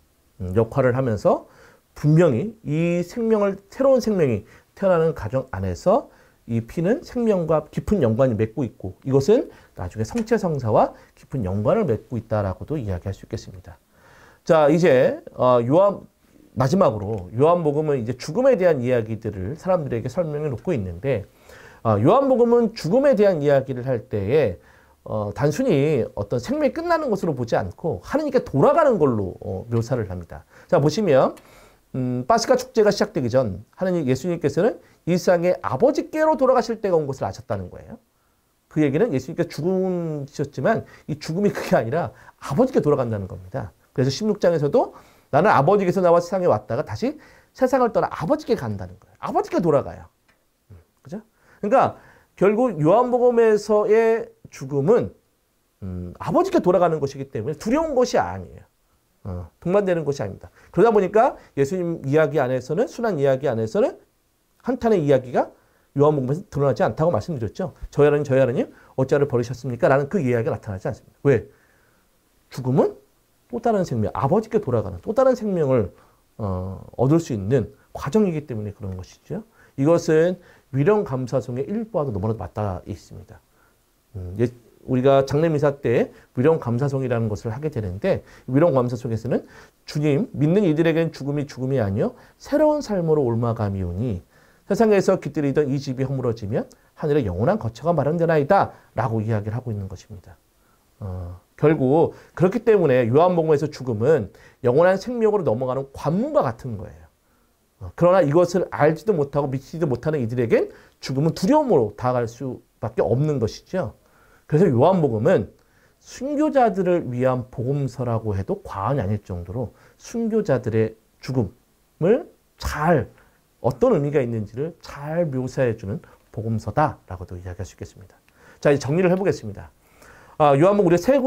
역할을 하면서 분명히 이 생명을 새로운 생명이 태어나는 과정 안에서 이 피는 생명과 깊은 연관이 맺고 있고 이것은 나중에 성체성사와 깊은 연관을 맺고 있다라고도 이야기할 수 있겠습니다. 자, 이제 마지막으로 요한복음은 이제 죽음에 대한 이야기들을 사람들에게 설명해 놓고 있는데 요한복음은 죽음에 대한 이야기를 할 때에 단순히 어떤 생명이 끝나는 것으로 보지 않고 하느님께 돌아가는 걸로 묘사를 합니다. 자, 보시면 파스카 축제가 시작되기 전 하느님 예수님께서는 이 세상에 아버지께로 돌아가실 때가 온 것을 아셨다는 거예요. 그 얘기는 예수님께서 죽으셨지만 이 죽음이 그게 아니라 아버지께 돌아간다는 겁니다. 그래서 16장에서도 나는 아버지께서 나와 세상에 왔다가 다시 세상을 떠나 아버지께 간다는 거예요. 아버지께 돌아가요. 그죠? 그러니까 결국 요한복음에서의 죽음은 아버지께 돌아가는 것이기 때문에 두려운 것이 아니에요. 동반되는 것이 아닙니다. 그러다 보니까 예수님 이야기 안에서는 순한 이야기 안에서는 한탄의 이야기가 요한복음에서 드러나지 않다고 말씀드렸죠. 저희 하나님 어찌하여 버리셨습니까? 라는 그 이야기가 나타나지 않습니다. 왜? 죽음은 또 다른 생명, 아버지께 돌아가는 또 다른 생명을 얻을 수 있는 과정이기 때문에 그런 것이죠. 이것은 위령감사송의 일부와도 너무나도 맞닿아 있습니다. 우리가 장례미사 때 위령감사송이라는 것을 하게 되는데 위령감사송에서는 주님, 믿는 이들에게는 죽음이 아니요 새로운 삶으로 옮아감이오니 세상에서 깃들이던 이 집이 허물어지면 하늘에 영원한 거처가 마련되나이다 라고 이야기를 하고 있는 것입니다. 결국 그렇기 때문에 요한복음에서 죽음은 영원한 생명으로 넘어가는 관문과 같은 거예요. 그러나 이것을 알지도 못하고 믿지도 못하는 이들에겐 죽음은 두려움으로 다가갈 수밖에 없는 것이죠. 그래서 요한복음은 순교자들을 위한 복음서라고 해도 과언이 아닐 정도로 순교자들의 죽음을 어떤 의미가 있는지를 잘 묘사해주는 복음서다라고도 이야기할 수 있겠습니다. 자, 이제 정리를 해보겠습니다. 요한복음 우리 세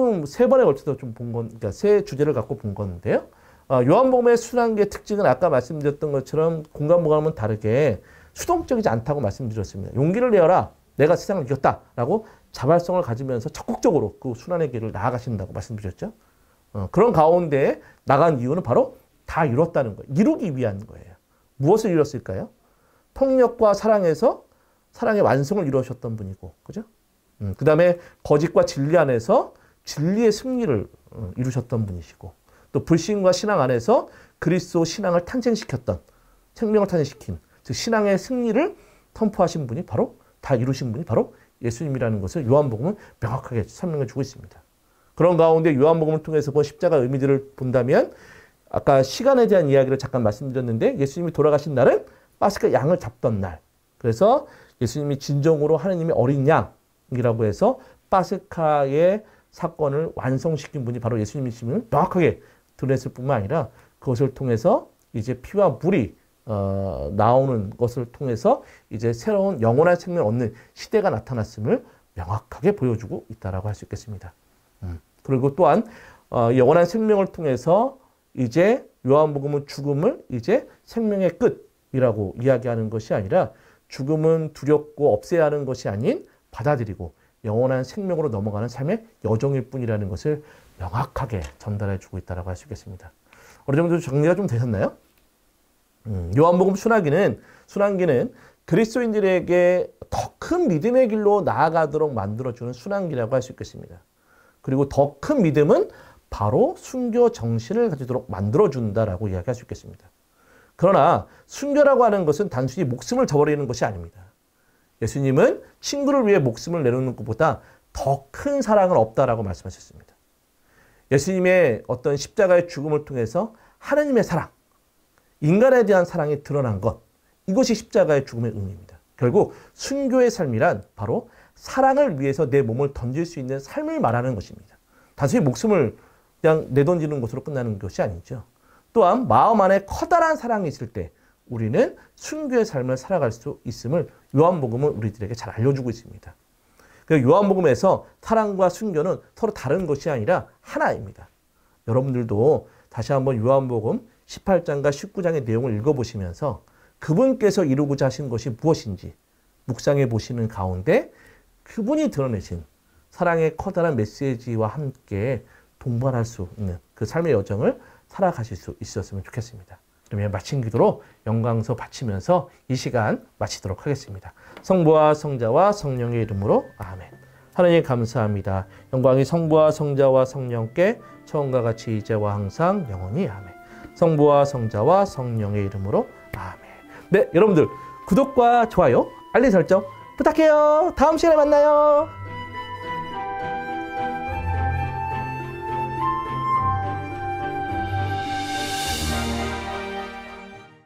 번에 걸쳐서 좀 그러니까 세 주제를 갖고 본 건데요. 요한복음의 순환기의 특징은 아까 말씀드렸던 것처럼 공간보감은 다르게 수동적이지 않다고 말씀드렸습니다. 용기를 내어라. 내가 세상을 이겼다라고 자발성을 가지면서 적극적으로 그 순환의 길을 나아가신다고 말씀드렸죠. 그런 가운데 나간 이유는 바로 다 이뤘다는 거예요. 이루기 위한 거예요. 무엇을 이뤘을까요? 폭력과 사랑에서 사랑의 완성을 이루셨던 분이고, 그죠? 그 다음에 거짓과 진리 안에서 진리의 승리를 이루셨던 분이시고, 또 불신과 신앙 안에서 그리스도 신앙을 탄생시켰던, 생명을 탄생시킨, 즉 신앙의 승리를 선포하신 분이 바로 다 이루신 분이 바로 예수님이라는 것을 요한복음은 명확하게 설명해 주고 있습니다. 그런 가운데 요한복음을 통해서 본 십자가 의미들을 본다면 아까 시간에 대한 이야기를 잠깐 말씀드렸는데 예수님이 돌아가신 날은 파스카 양을 잡던 날. 그래서 예수님이 진정으로 하느님의 어린 양이라고 해서 파스카의 사건을 완성시킨 분이 바로 예수님이심을 명확하게 드러냈을 뿐만 아니라 그것을 통해서 이제 피와 물이 나오는 것을 통해서 이제 새로운 영원한 생명을 얻는 시대가 나타났음을 명확하게 보여주고 있다라고 할 수 있겠습니다. 그리고 또한 영원한 생명을 통해서 이제 요한복음은 죽음을 이제 생명의 끝이라고 이야기하는 것이 아니라 죽음은 두렵고 없애야 하는 것이 아닌 받아들이고 영원한 생명으로 넘어가는 삶의 여정일 뿐이라는 것을 명확하게 전달해 주고 있다고 할 수 있겠습니다. 어느 정도 정리가 좀 되셨나요? 요한복음 순환기는 그리스도인들에게 더 큰 믿음의 길로 나아가도록 만들어주는 순환기라고 할 수 있겠습니다. 그리고 더 큰 믿음은 바로 순교 정신을 가지도록 만들어준다라고 이야기할 수 있겠습니다. 그러나 순교라고 하는 것은 단순히 목숨을 저버리는 것이 아닙니다. 예수님은 친구를 위해 목숨을 내놓는 것보다 더 큰 사랑은 없다라고 말씀하셨습니다. 예수님의 어떤 십자가의 죽음을 통해서 하나님의 사랑, 인간에 대한 사랑이 드러난 것, 이것이 십자가의 죽음의 의미입니다. 결국 순교의 삶이란 바로 사랑을 위해서 내 몸을 던질 수 있는 삶을 말하는 것입니다. 단순히 목숨을 그냥 내던지는 것으로 끝나는 것이 아니죠. 또한 마음 안에 커다란 사랑이 있을 때 우리는 순교의 삶을 살아갈 수 있음을 요한복음은 우리들에게 잘 알려주고 있습니다. 요한복음에서 사랑과 순교는 서로 다른 것이 아니라 하나입니다. 여러분들도 다시 한번 요한복음 18장과 19장의 내용을 읽어보시면서 그분께서 이루고자 하신 것이 무엇인지 묵상해 보시는 가운데 그분이 드러내신 사랑의 커다란 메시지와 함께 동반할 수 있는 그 삶의 여정을 살아가실 수 있었으면 좋겠습니다. 그러면 마친 기도로 영광서 바치면서 이 시간 마치도록 하겠습니다. 성부와 성자와 성령의 이름으로 아멘. 하나님 감사합니다. 영광이 성부와 성자와 성령께 처음과 같이 이제와 항상 영원히 아멘. 성부와 성자와 성령의 이름으로 아멘. 네, 여러분들 구독과 좋아요, 알림 설정 부탁해요. 다음 시간에 만나요.